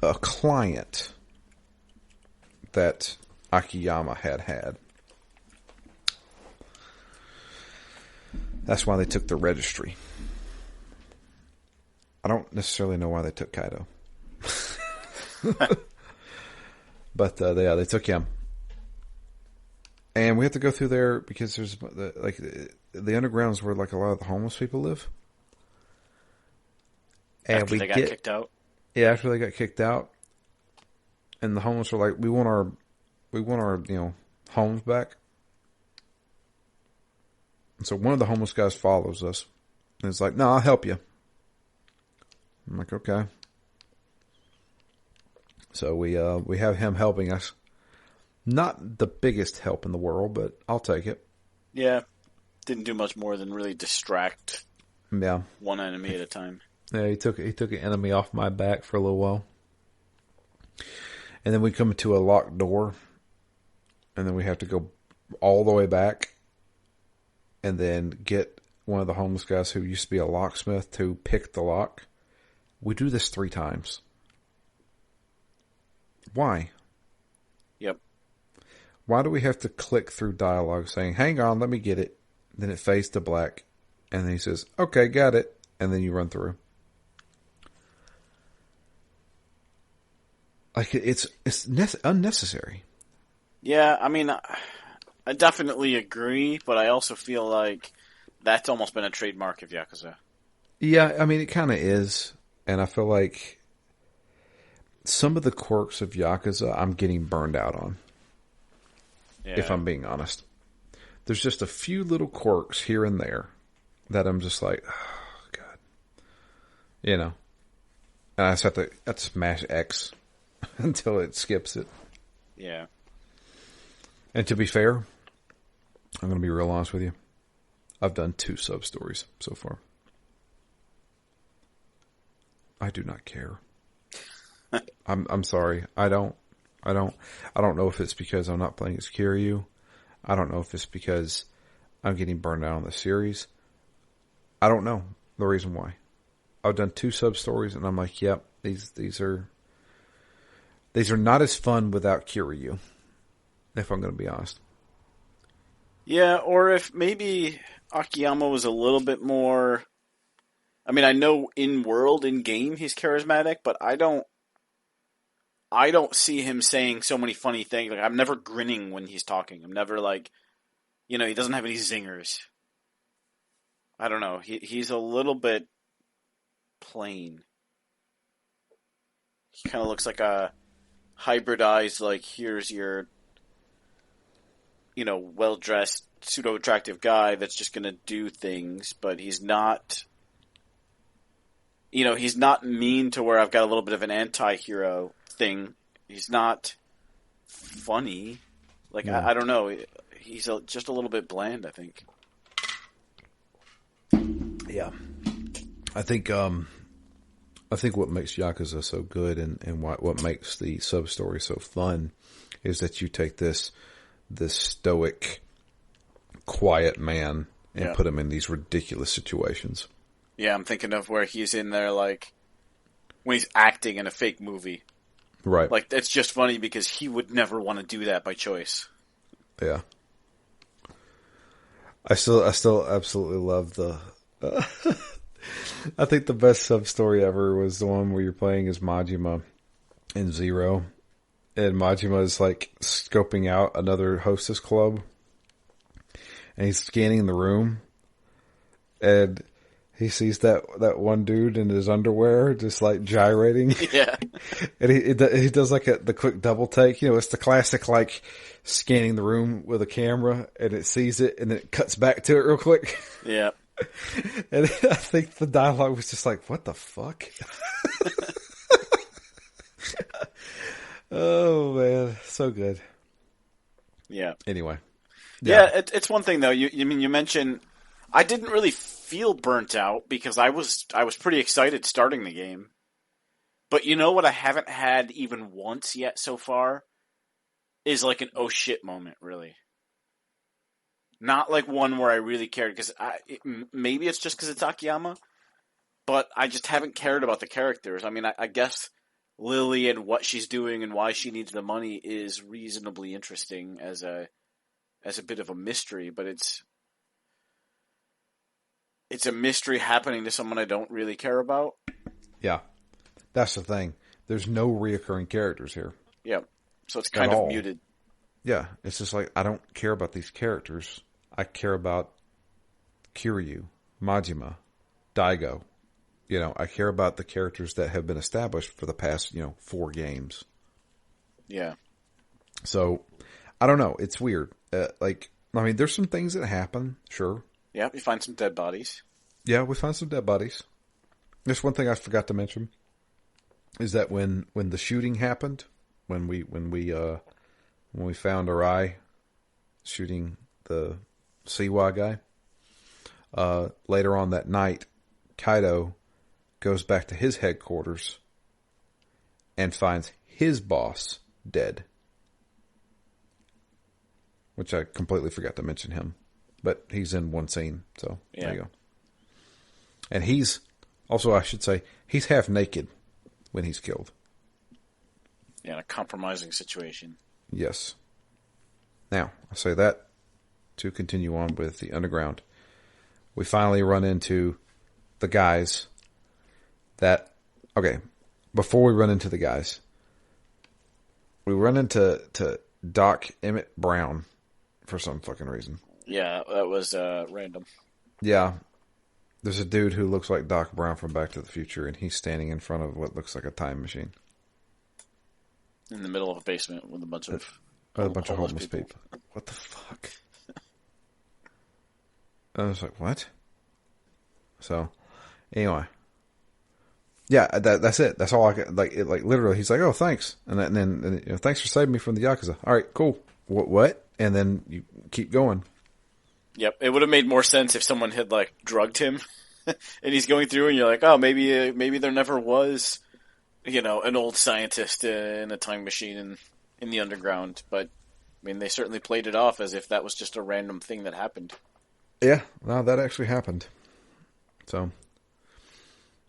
a client that Akiyama had. That's why they took the registry. I don't necessarily know why they took Kaido. But they took him. And we have to go through there because there's the undergrounds where like a lot of the homeless people live. And after they got kicked out? Yeah, after they got kicked out. And the homeless were like, we want our homes back. And so one of the homeless guys follows us. And it's like, no, I'll help you. I'm like, okay. So we have him helping us. Not the biggest help in the world, but I'll take it. Yeah, didn't do much more than really distract Yeah, one enemy at a time. yeah. He took an enemy off my back for a little while, and then we come to a locked door, and then we have to go all the way back, and then get one of the homeless guys who used to be a locksmith to pick the lock. We do this 3 times. Why? Yep. Why do we have to click through dialogue saying, hang on, let me get it? Then it fades to black. And then he says, okay, got it. And then you run through. Like, it's unnecessary. Yeah, I mean, I definitely agree, but I also feel like that's almost been a trademark of Yakuza. Yeah, I mean, it kind of is. And I feel like some of the quirks of Yakuza I'm getting burned out on. Yeah. If I'm being honest. There's just a few little quirks here and there that I'm just like, oh, God. You know. And I just have to smash X until it skips it. Yeah. And to be fair, I'm going to be real honest with you. I've done 2 sub-stories so far. I do not care. I'm sorry. I don't know if it's because I'm not playing as Kiryu. I don't know if it's because I'm getting burned out on the series. I don't know the reason why. I've done 2 sub-stories and I'm like, yep, these are not as fun without Kiryu. If I'm going to be honest. Yeah, or if maybe Akiyama was a little bit more... I mean, I know in-world, in-game, he's charismatic, but I don't see him saying so many funny things. Like, I'm never grinning when he's talking. I'm never like, he doesn't have any zingers. I don't know. He's a little bit plain. He kind of looks like a hybridized, like, here's your, well-dressed, pseudo-attractive guy that's just going to do things, but he's not... he's not mean to where I've got a little bit of an anti-hero thing. He's not funny. Like, I don't know. He's just a little bit bland, I think. Yeah. I think what makes Yakuza so good and what makes the sub-story so fun is that you take this stoic, quiet man and put him in these ridiculous situations. Yeah, I'm thinking of where he's in there, like, when he's acting in a fake movie. Right. Like, it's just funny because he would never want to do that by choice. Yeah. I still absolutely love the... I think the best sub-story ever was the one where you're playing as Majima in Zero. And Majima is, like, scoping out another Hostess club. And he's scanning the room. And... he sees that one dude in his underwear just like gyrating. Yeah. And he does like the quick double take. It's the classic like scanning the room with a camera and it sees it and then it cuts back to it real quick. Yeah. And I think the dialogue was just like, what the fuck? Oh man, so good. Yeah. Anyway. Yeah, it's one thing though. You mentioned I didn't really feel burnt out because I was pretty excited starting the game. But you know what I haven't had even once yet so far is like an oh shit moment, really. Not like one where I really cared because maybe it's just because it's Akiyama, but I just haven't cared about the characters. I mean, I guess Lily and what she's doing and why she needs the money is reasonably interesting as a bit of a mystery, but it's a mystery happening to someone I don't really care about. Yeah. That's the thing. There's no reoccurring characters here. Yeah. So it's kind of muted. Yeah. It's just like, I don't care about these characters. I care about Kiryu, Majima, Daigo. I care about the characters that have been established for the past, 4 games. Yeah. So, I don't know. It's weird. There's some things that happen, sure. Yeah, we find some dead bodies. Yeah, we find some dead bodies. There's one thing I forgot to mention. is that when the shooting happened, when we found Arai shooting the Siwa guy. Later on that night, Kaido goes back to his headquarters and finds his boss dead. Which I completely forgot to mention him. But he's in one scene, so there you go. And he's, also I should say, he's half naked when he's killed. Yeah, in a compromising situation. Yes. Now, I say that to continue on with the underground. We finally run into the guys that... Okay, before we run into the guys, we run into Doc Emmett Brown for some fucking reason. Yeah, that was random. Yeah. There's a dude who looks like Doc Brown from Back to the Future, and he's standing in front of what looks like a time machine. In the middle of a basement with a bunch of homeless people. What the fuck? I was like, what? So, anyway. Yeah, that's it. That's all I can, like literally, he's like, oh, thanks. And then thanks for saving me from the Yakuza. All right, cool. What? And then you keep going. Yep, it would have made more sense if someone had, like, drugged him. And he's going through and you're like, oh, maybe there never was, an old scientist in a time machine in the underground. But, I mean, they certainly played it off as if that was just a random thing that happened. Yeah, no, that actually happened. So,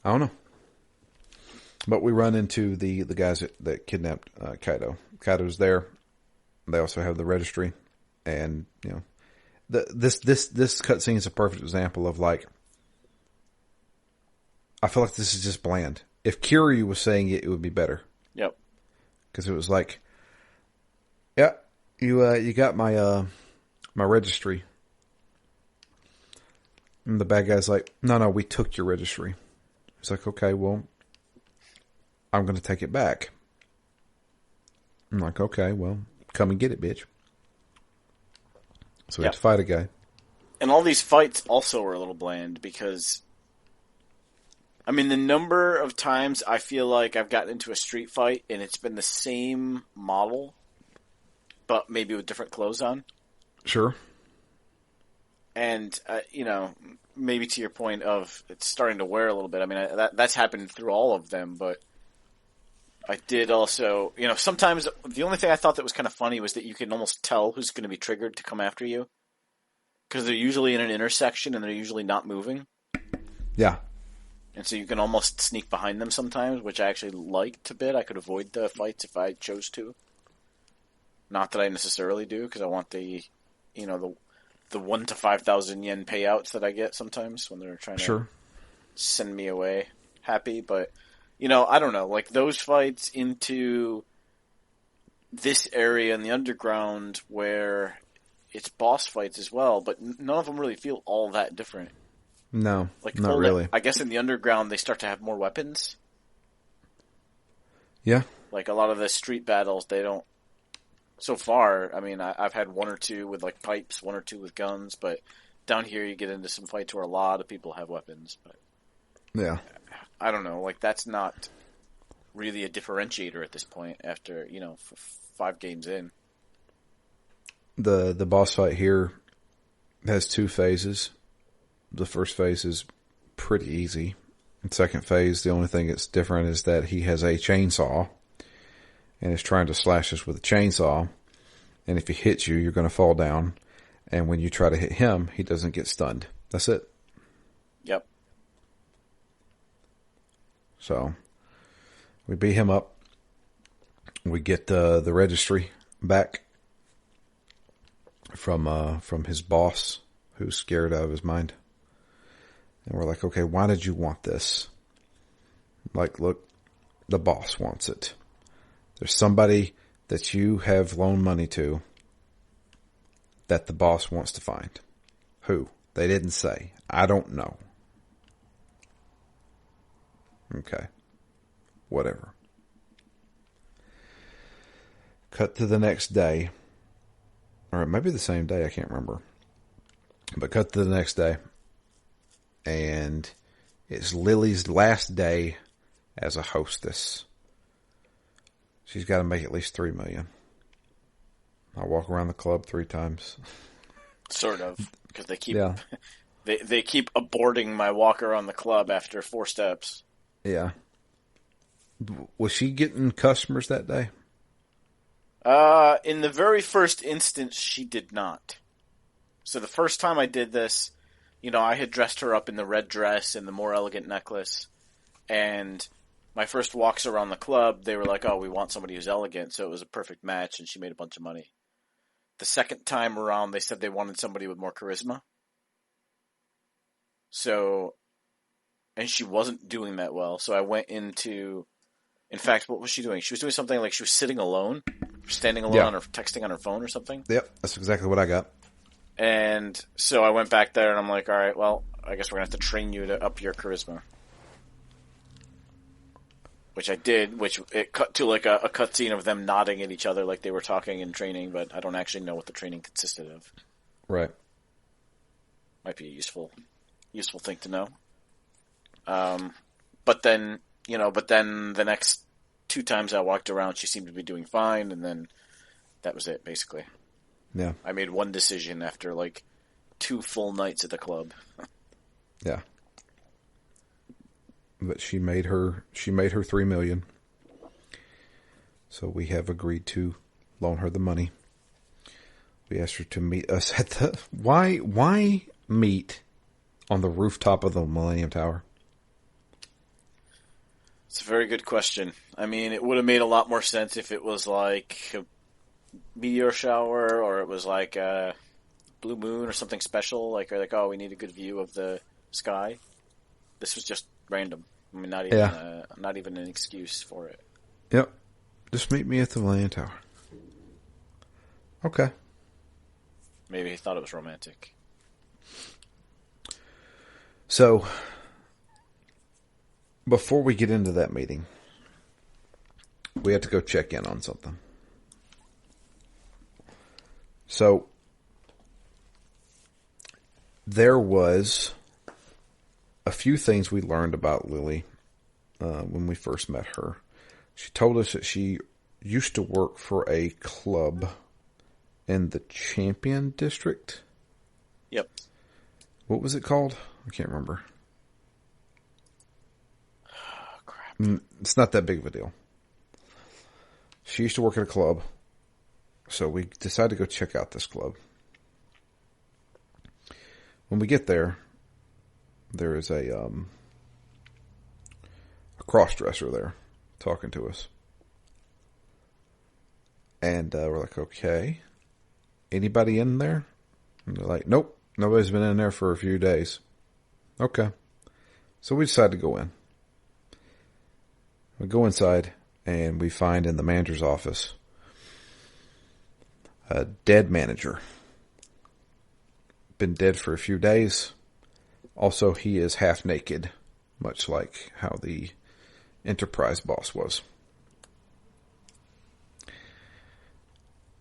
I don't know. But we run into the guys that kidnapped Kaido. Kaido's there. They also have the registry. And, this cutscene is a perfect example of, like, I feel like this is just bland. If Kiryu was saying it would be better. Yep. Because it was like, yeah, you got my registry. And the bad guy's like, no, we took your registry. He's like, okay, well, I'm going to take it back. I'm like, okay, well, come and get it, bitch. So we have to fight a guy. And all these fights also are a little bland because, I mean, the number of times I feel like I've gotten into a street fight and it's been the same model, but maybe with different clothes on. Sure. And, maybe to your point of it's starting to wear a little bit. I mean, that's happened through all of them, but I did also, sometimes the only thing I thought that was kind of funny was that you can almost tell who's going to be triggered to come after you. Because they're usually in an intersection and they're usually not moving. Yeah. And so you can almost sneak behind them sometimes, which I actually liked a bit. I could avoid the fights if I chose to. Not that I necessarily do, because I want the 1 to 5,000 yen payouts that I get sometimes when they're trying to send me away happy. But, I don't know. Like, those fights into this area in the underground where it's boss fights as well, but none of them really feel all that different. No, like, not really. I guess in the underground they start to have more weapons. Yeah. Like, a lot of the street battles, they don't... So far, I mean, I've had 1 or 2 with, like, pipes, 1 or 2 with guns, but down here you get into some fights where a lot of people have weapons. But yeah. I don't know. Like, that's not really a differentiator at this point after, 5 games in. The boss fight here has 2 phases. The first phase is pretty easy. The second phase, the only thing that's different is that he has a chainsaw and is trying to slash us with a chainsaw. And if he hits you, you're going to fall down. And when you try to hit him, he doesn't get stunned. That's it. Yep. So we beat him up. We get the registry back from his boss, who's scared out of his mind. And we're like, okay, why did you want this? Like, look, the boss wants it. There's somebody that you have loaned money to that the boss wants to find. Who? They didn't say. I don't know. Okay. Whatever. Cut to the next day. Or maybe the same day, I can't remember. But cut to the next day. And it's Lily's last day as a hostess She's got to make at least $3 million. I walk around the club 3 times. Sort of, because they keep Yeah. they keep aborting my walk around the club after 4 steps. Yeah. Was she getting customers that day? In the very first instance, she did not. So the first time I did this, I had dressed her up in the red dress and the more elegant necklace, and my first walks around the club, they were like, "Oh, we want somebody who's elegant," so it was a perfect match, and she made a bunch of money. The second time around, they said they wanted somebody with more charisma. So, and she wasn't doing that well, so I went into... In fact, what was she doing? She was doing something like she was sitting alone, standing alone texting on her phone or something. Yep, that's exactly what I got. And so I went back there and I'm like, all right, well, I guess we're going to have to train you to up your charisma. Which I did, which it cut to like a cutscene of them nodding at each other like they were talking and training, but I don't actually know what the training consisted of. Right. Might be a useful thing to know. But then the next 2 times I walked around, she seemed to be doing fine, and then that was it, basically. Yeah. I made one decision after like 2 full nights at the club. Yeah. But she made her $3 million. So we have agreed to loan her the money. We asked her to meet us at the... Why meet on the rooftop of the Millennium Tower? It's a very good question. I mean, it would have made a lot more sense if it was like a meteor shower, or it was like a blue moon or something special. Like, oh, we need a good view of the sky. This was just random. I mean, not even an excuse for it. Yep. Just meet me at the Millennium Tower. Okay. Maybe he thought it was romantic. So, before we get into that meeting, we have to go check in on something. So, there was a few things we learned about Lily when we first met her. She told us that she used to work for a club in the Champion District. Yep. What was it called? I can't remember. Oh, crap. It's not that big of a deal. She used to work at a club, so we decided to go check out this club. When we get there, there is a cross-dresser there talking to us. And we're like, okay, anybody in there? And they're like, nope, nobody's been in there for a few days. Okay. So we decided to go in. We go inside, and we find in the manager's office a dead manager. Been dead for a few days. Also, he is half naked, much like how the Enterprise boss was.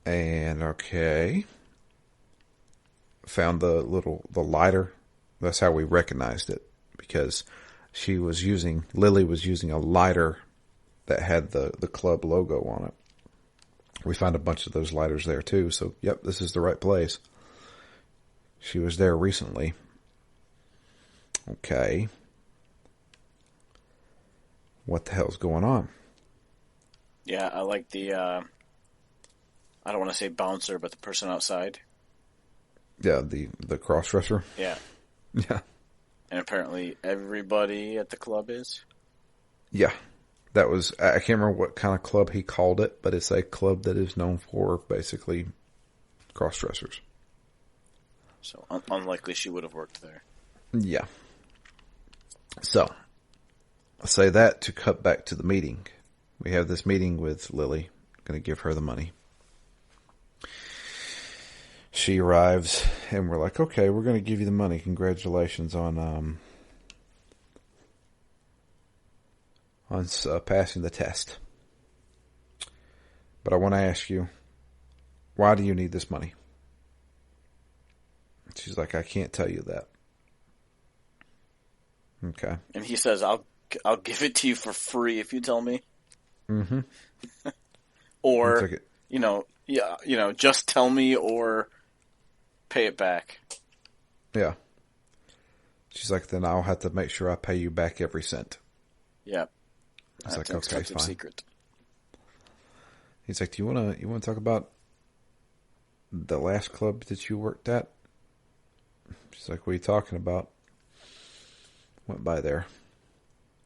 And okay, found the lighter. That's how we recognized it, because Lily was using a lighter that had the club logo on it. We found a bunch of those lighters there too. So, yep, this is the right place. She was there recently. Okay. What the hell's going on? Yeah, I like the, I don't want to say bouncer, but the person outside. Yeah, the cross-dresser. Yeah. Yeah. And apparently everybody at the club is? Yeah. That was, I can't remember what kind of club he called it, but it's a club that is known for basically cross-dressers. So unlikely she would have worked there. Yeah. So, I say that to cut back to the meeting. We have this meeting with Lily. Going to give her the money. She arrives, and we're like, okay, we're going to give you the money. Congratulations on passing the test. But I want to ask you, why do you need this money? She's like, I can't tell you that. Okay. And he says, I'll give it to you for free if you tell me. Mm-hmm. Or, like, just tell me or pay it back. yeah. She's like, then I'll have to make sure I pay you back every cent. Yeah. It's That's like, an okay, expensive fine. secret. He's like, do you wanna talk about the last club that you worked at? She's like, what are you talking about? Went by there.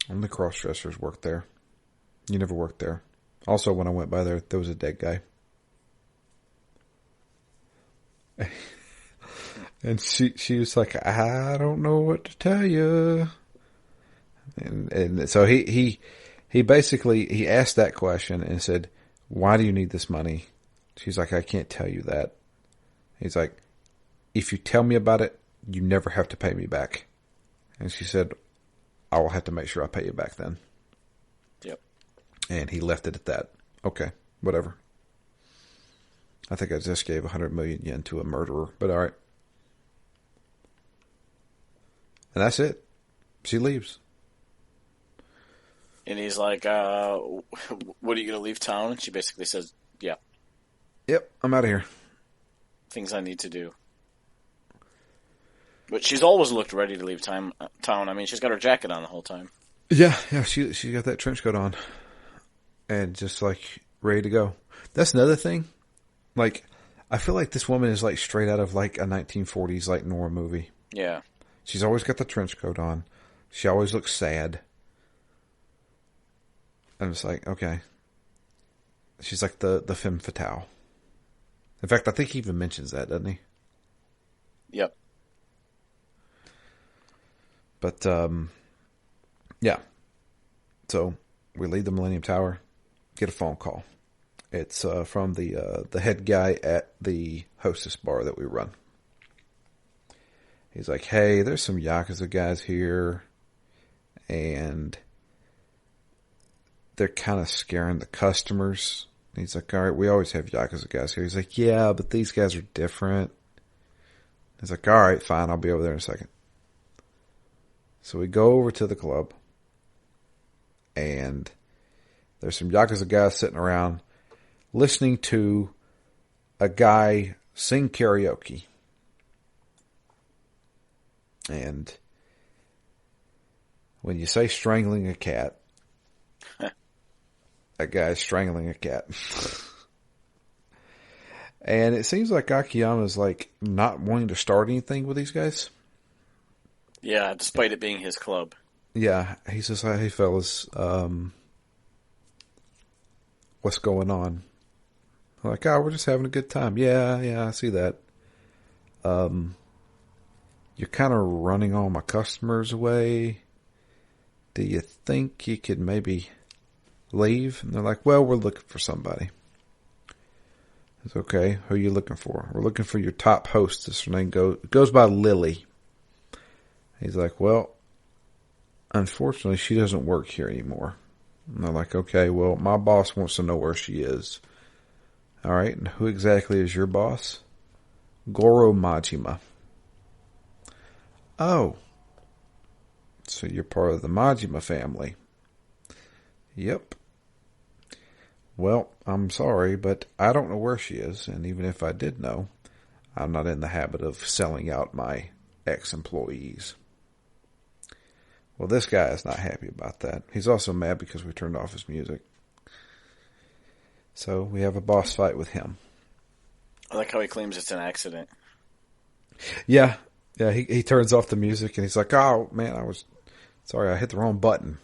Only cross-dressers worked there. You never worked there. Also, when I went by there, there was a dead guy. And she was like, I don't know what to tell you. And so he basically, he asked that question and said, why do you need this money? She's like, I can't tell you that. He's like, if you tell me about it, you never have to pay me back. And she said, I will have to make sure I pay you back then. Yep. And he left it at that. Okay, whatever. I think I just gave 100 million yen to a murderer, but all right. And that's it. She leaves. And he's like, what are you going to leave town? And she basically says, yeah. Yep, I'm out of here. Things I need to do. But she's always looked ready to leave town. I mean, she's got her jacket on the whole time. Yeah, she got that trench coat on. And just like ready to go. That's another thing. Like, I feel like this woman is like straight out of like a 1940s like noir movie. Yeah. She's always got the trench coat on. She always looks sad. And it's like, okay. She's like the femme fatale. In fact, I think he even mentions that, doesn't he? Yep. But, yeah. So, we leave the Millennium Tower, get a phone call. It's from the head guy at the Hostess bar that we run. He's like, hey, there's some Yakuza guys here, and they're kind of scaring the customers. He's like, all right, we always have Yakuza guys here. He's like, yeah, but these guys are different. He's like, all right, fine, I'll be over there in a second. So we go over to the club, and there's some Yakuza guys sitting around listening to a guy sing karaoke. And when you say strangling a cat, that guy's strangling a cat. And it seems like Akiyama's like not wanting to start anything with these guys. Yeah, despite it being his club. Yeah, he says, hey fellas, what's going on? I'm like, oh, we're just having a good time. Yeah, I see that. You're kind of running all my customers away. Do you think you could maybe leave? And they're like, well, we're looking for somebody. It's okay. Who are you looking for? We're looking for your top hostess. Her name goes by Lily. He's like, well, unfortunately, she doesn't work here anymore. And they're like, okay, well, my boss wants to know where she is. All right, and who exactly is your boss? Goro Majima. Oh, so you're part of the Majima family. Yep. Well, I'm sorry, but I don't know where she is, and even if I did know, I'm not in the habit of selling out my ex-employees. Well, this guy is not happy about that. He's also mad because we turned off his music. So we have a boss fight with him. I like how he claims it's an accident. Yeah, he turns off the music and he's like, oh, man, I hit the wrong button.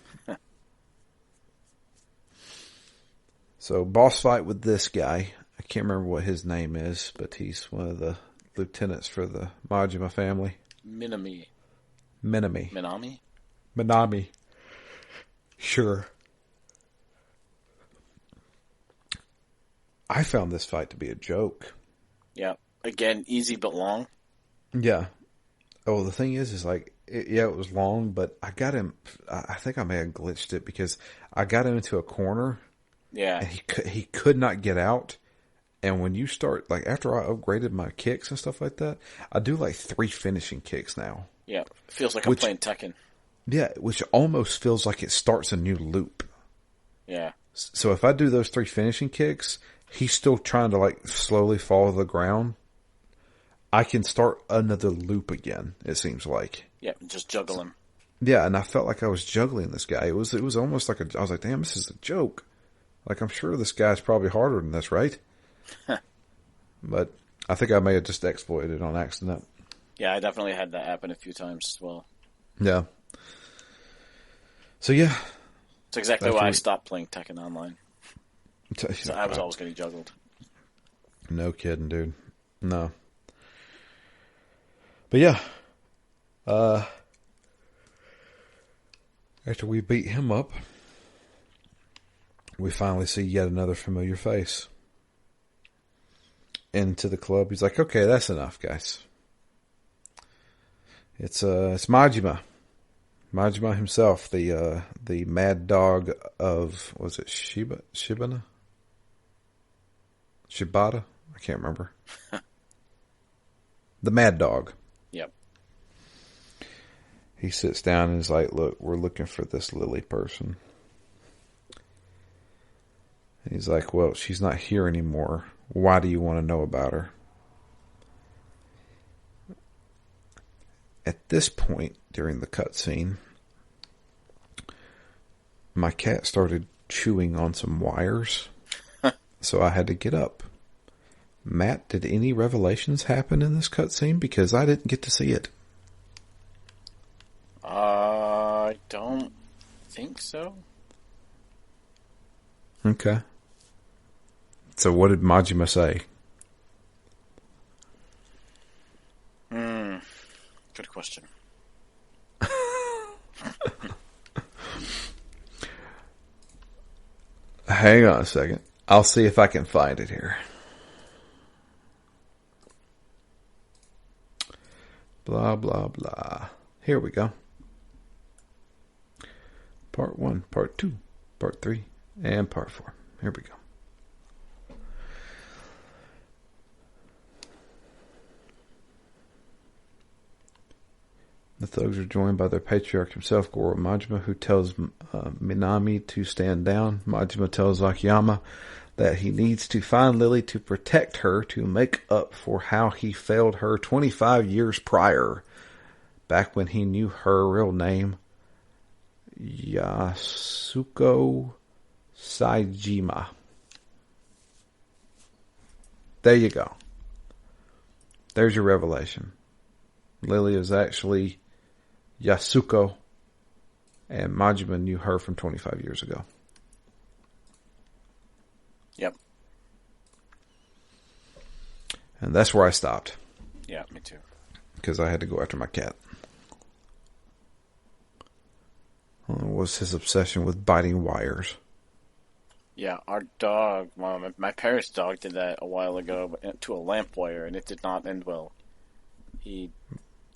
So boss fight with this guy. I can't remember what his name is, but he's one of the lieutenants for the Majima family. Minami. Sure. I found this fight to be a joke. Yeah. Again, easy but long. Yeah. Oh, the thing is like, it was long, but I got him, I think I may have glitched it because I got him into a corner. Yeah. And he could not get out. And when you start, like, after I upgraded my kicks and stuff like that, I do like 3 finishing kicks now. Yeah. It feels like I'm playing Tekken. Yeah, which almost feels like it starts a new loop. Yeah. So if I do those 3 finishing kicks, he's still trying to like slowly fall to the ground. I can start another loop again, it seems like. Yeah, just juggle him. Yeah, and I felt like I was juggling this guy. It was almost like I was like, damn, this is a joke. Like, I'm sure this guy's probably harder than this, right? But I think I may have just exploited it on accident. Yeah, I definitely had that happen a few times as well. Yeah. So, yeah. That's exactly why I stopped playing Tekken Online. So I was always getting juggled. No kidding, dude. No. But yeah. After we beat him up, we finally see yet another familiar face. Into the club. He's like, okay, that's enough, guys. It's Majima. Majima himself, the mad dog of, was it Shibata? I can't remember. The mad dog. Yep. He sits down and is like, look, we're looking for this Lily person. And he's like, well, she's not here anymore. Why do you want to know about her? At this point, during the cutscene, my cat started chewing on some wires, so I had to get up. Matt, did any revelations happen in this cutscene? Because I didn't get to see it. I don't think so. Okay. So what did Majima say? Good question. Hang on a second. I'll see if I can find it here. Blah, blah, blah. Here we go. Part 1, Part 2, Part 3, and Part 4. Here we go. The thugs are joined by their patriarch himself, Goro Majima, who tells Minami to stand down. Majima tells Akiyama that he needs to find Lily to protect her to make up for how he failed her 25 years prior, back when he knew her real name, Yasuko Saejima. There you go. There's your revelation. Lily is actually Yasuko, and Majima knew her from 25 years ago. Yep. And that's where I stopped. Yeah, me too. Because I had to go after my cat. It was his obsession with biting wires. Yeah, our dog, my parents' dog did that a while ago to a lamp wire, and it did not end well. He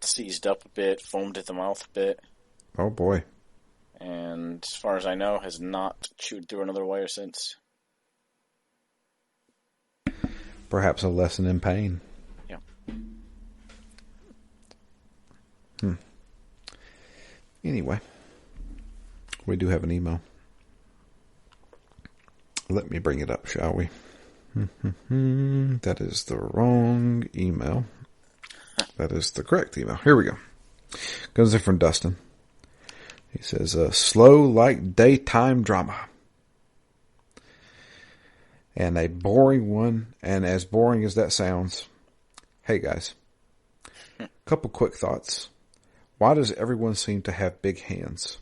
seized up a bit, foamed at the mouth a bit. Oh boy. And as far as I know, has not chewed through another wire since. Perhaps a lesson in pain. Yeah. Anyway, we do have an email. Let me bring it up, shall we? That is the wrong email. That is the correct email. Here we go. Comes in from Dustin. He says, slow like daytime drama. And a boring one, and as boring as that sounds, hey guys, couple quick thoughts. Why does everyone seem to have big hands?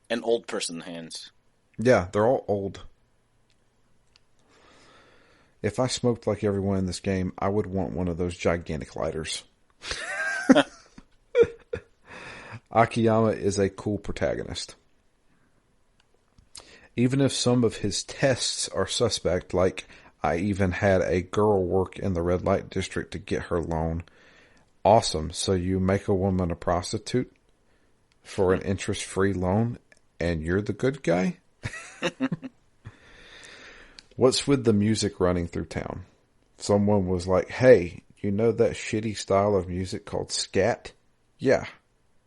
And old person hands. Yeah, they're all old. If I smoked like everyone in this game, I would want one of those gigantic lighters. Akiyama is a cool protagonist. Even if some of his tests are suspect, like I even had a girl work in the red light district to get her loan. Awesome. So you make a woman a prostitute for an interest-free loan and you're the good guy? What's with the music running through town? Someone was like, hey, you know that shitty style of music called scat? Yeah.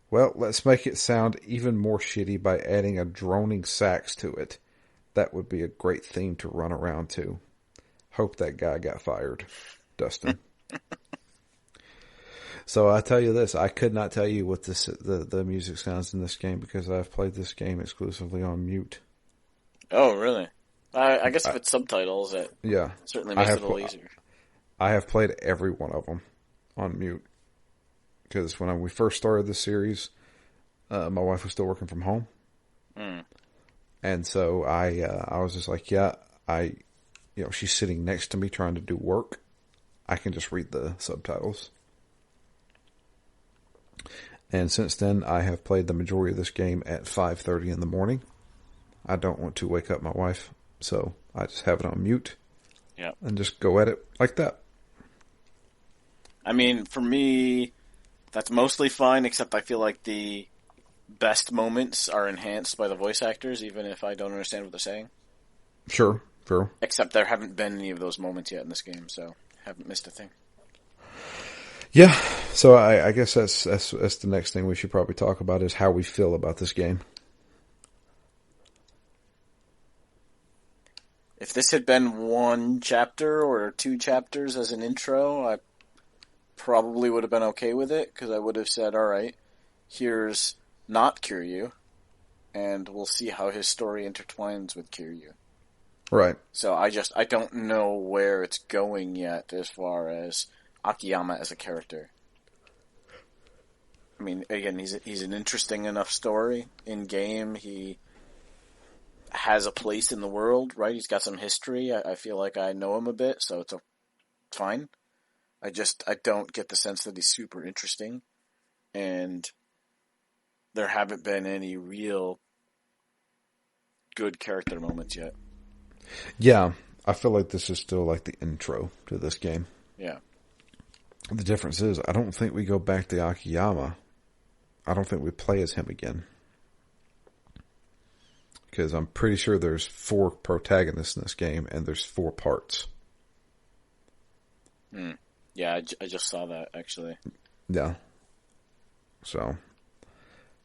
Well, let's make it sound even more shitty by adding a droning sax to it. That would be a great theme to run around to. Hope that guy got fired, Dustin. So I tell you this, I could not tell you what the music sounds in this game because I've played this game exclusively on mute. Oh, really? I guess if it's subtitles, it certainly makes it a little easier. I have played every one of them on mute because when we first started this series, my wife was still working from home, and so I was just like, she's sitting next to me trying to do work. I can just read the subtitles. And since then, I have played the majority of this game at 5:30 in the morning. I don't want to wake up my wife, so I just have it on mute. Yeah, and just go at it like that. I mean, for me, that's mostly fine, except I feel like the best moments are enhanced by the voice actors, even if I don't understand what they're saying. Sure. Except there haven't been any of those moments yet in this game, so haven't missed a thing. Yeah, so I guess that's the next thing we should probably talk about is how we feel about this game. If this had been one chapter or 2 chapters as an intro, I probably would have been okay with it, because I would have said, alright, here's not Kiryu, and we'll see how his story intertwines with Kiryu. Right. So I don't know where it's going yet as far as Akiyama as a character. I mean, again, he's an interesting enough story in game. He has a place in the world, right? He's got some history. I feel like I know him a bit, so it's fine. I don't get the sense that he's super interesting, and there haven't been any real good character moments yet. Yeah, I feel like this is still like the intro to this game. Yeah. The difference is, I don't think we go back to Akiyama. I don't think we play as him again. Because I'm pretty sure there's 4 protagonists in this game, and there's 4 parts. Yeah, I just saw that, actually. Yeah. So,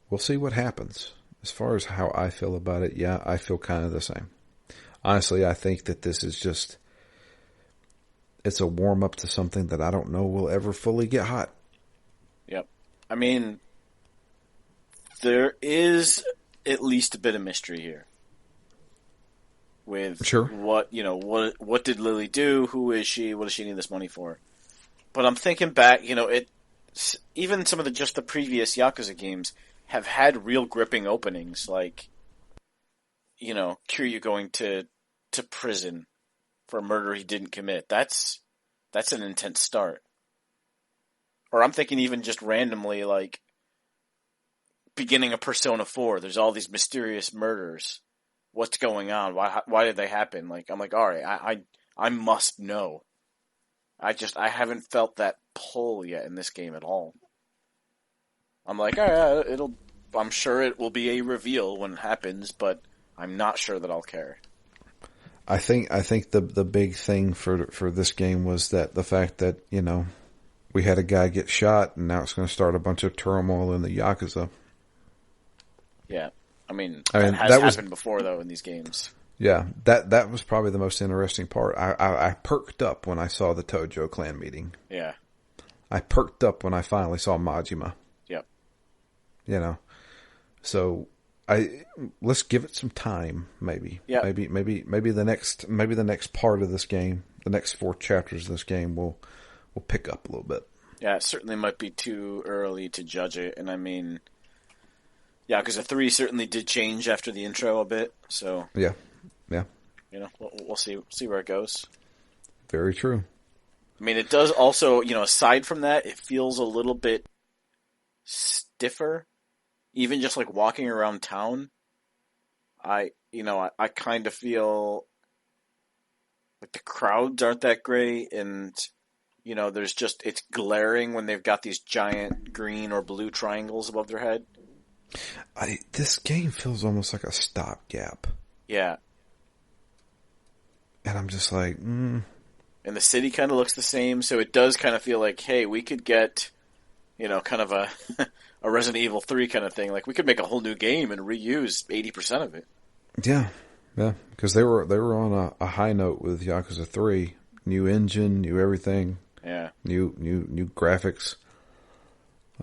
we'll see what happens. As far as how I feel about it, yeah, I feel kind of the same. Honestly, I think that this is just... it's a warm-up to something that I don't know will ever fully get hot. Yep. I mean, there is at least a bit of mystery here. With sure. what did Lily do? Who is she? What does she need this money for? But I'm thinking back, even some of the previous Yakuza games have had real gripping openings, like, Kiryu going to prison for a murder he didn't commit. That's an intense start. Or I'm thinking even just randomly, like, beginning of Persona 4, there's all these mysterious murders. What's going on? Why did they happen? Like, I'm like, all right, I must know. I haven't felt that pull yet in this game at all. I'm like, all right, I'm sure it will be a reveal when it happens, but I'm not sure that I'll care. I think the big thing for this game was that the fact that, we had a guy get shot and now it's going to start a bunch of turmoil in the Yakuza. Yeah. I mean that has happened before though in these games. Yeah, that was probably the most interesting part. I perked up when I saw the Tojo clan meeting. Yeah. I perked up when I finally saw Majima. Yep. So let's give it some time, maybe. Yeah. Maybe the next part of this game, the next 4 chapters of this game will pick up a little bit. Yeah, it certainly might be too early to judge it, and I mean, yeah, because the 3 certainly did change after the intro a bit. So yeah. We'll see where it goes. Very true. I mean, it does also, aside from that, it feels a little bit stiffer. Even just like walking around town, I kind of feel like the crowds aren't that great, and it's glaring when they've got these giant green or blue triangles above their head. This game feels almost like a stopgap. Yeah. And I'm just like, And the city kind of looks the same, so it does kind of feel like, hey, we could get, kind of a a Resident Evil 3 kind of thing. Like, we could make a whole new game and reuse 80% of it. Yeah. Yeah, because they were on a high note with Yakuza 3. New engine, new everything. Yeah. New graphics.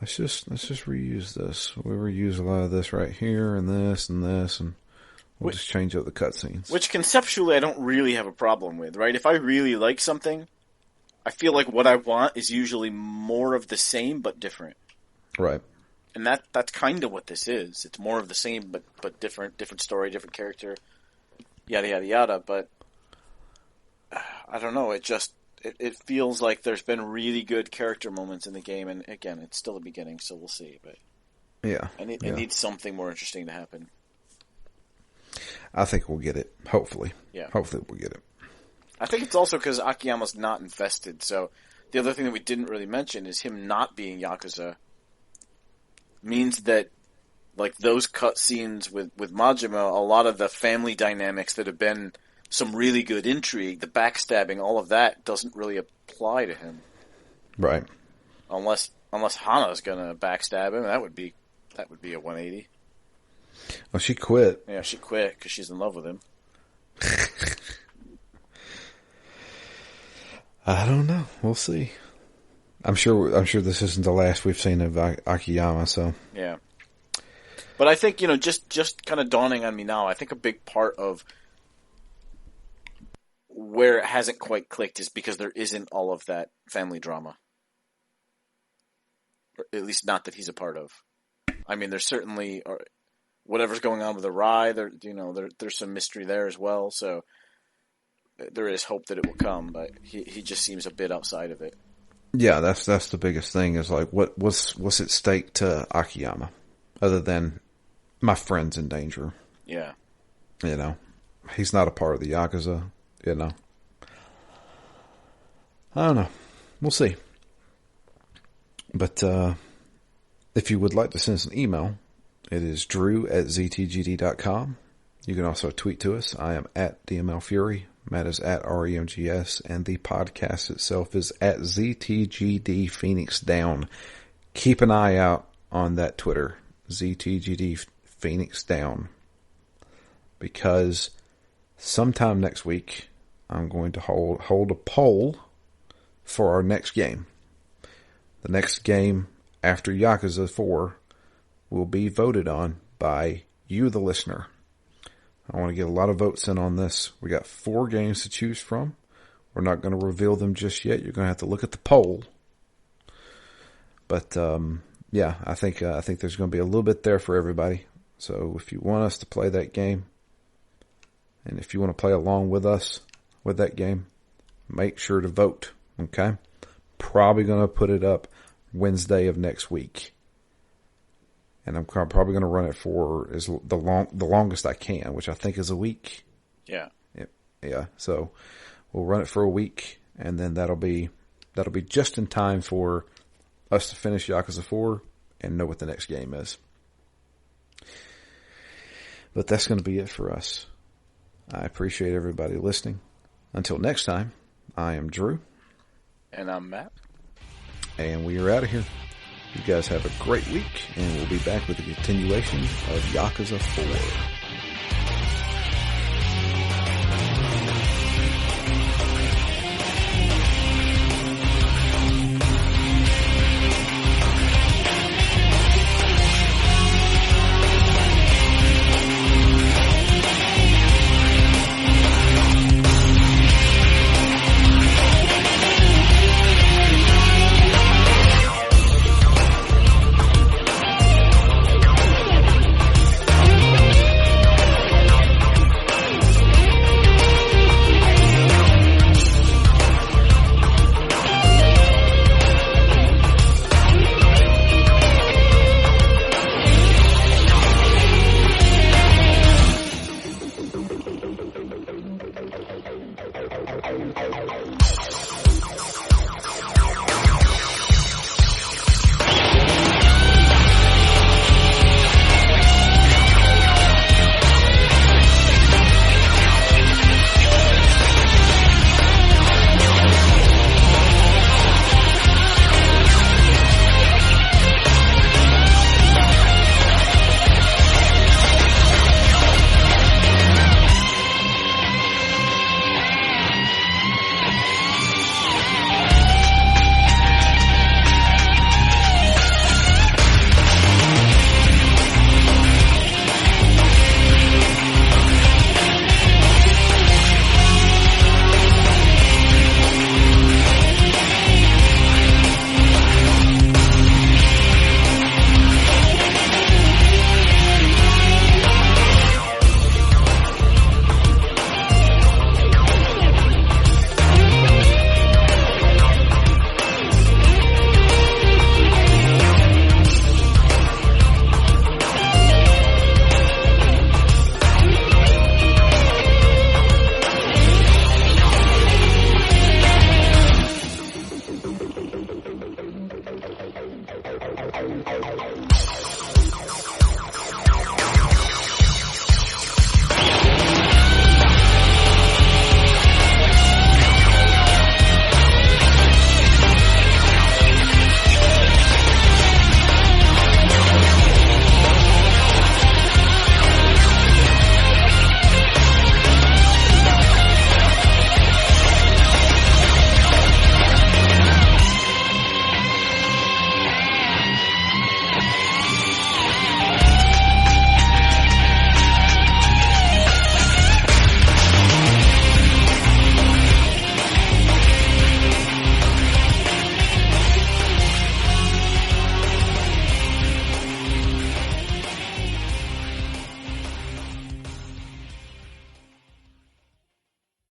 Let's just reuse this. We reuse a lot of this right here and this, and we'll just change up the cutscenes. Which conceptually I don't really have a problem with, right? If I really like something, I feel like what I want is usually more of the same but different. Right. And that's kind of what this is. It's more of the same but different story, different character, yada yada yada. But I don't know. It feels like there's been really good character moments in the game, and again, it's still the beginning, so we'll see. But yeah, I need something more interesting to happen. I think we'll get it. Hopefully, yeah. Hopefully we'll get it. I think it's also because Akiyama's not infested. So the other thing that we didn't really mention is him not being Yakuza means that, like, those cutscenes with Majima, a lot of the family dynamics that have been some really good intrigue, the backstabbing, all of that doesn't really apply to him. Right. Unless Hana's gonna backstab him, that would be a 180. Well, she quit. Yeah, she quit because she's in love with him. I don't know. We'll see. I'm sure this isn't the last we've seen of Akiyama. So yeah. But I think, just kind of dawning on me now, I think a big part of where it hasn't quite clicked is because there isn't all of that family drama. Or at least not that he's a part of. I mean, there's certainly whatever's going on with the Rai, there's some mystery there as well, so there is hope that it will come, but he just seems a bit outside of it. Yeah, that's the biggest thing is like what's at stake to Akiyama other than my friend's in danger. Yeah. He's not a part of the Yakuza, I don't know. We'll see. But if you would like to send us an email, it is drew@ztgd.com. You can also tweet to us. I am at DMLFury. Matt is at REMGS, and the podcast itself is at ZTGD Phoenix Down. Keep an eye out on that Twitter, ZTGD Phoenix Down, because sometime next week I'm going to hold a poll for our next game. The next game after Yakuza 4 will be voted on by you, the listener. I want to get a lot of votes in on this. We got 4 games to choose from. We're not going to reveal them just yet. You're going to have to look at the poll. But yeah, I think there's going to be a little bit there for everybody. So if you want us to play that game, and if you want to play along with us with that game, make sure to vote. Okay? Probably going to put it up Wednesday of next week. And I'm probably going to run it for the longest I can, which I think is a week. Yeah. Yeah. So we'll run it for a week, and then that'll be just in time for us to finish Yakuza 4 and know what the next game is. But that's going to be it for us. I appreciate everybody listening. Until next time, I am Drew. And I'm Matt. And we are out of here. You guys have a great week, and we'll be back with a continuation of Yakuza 4.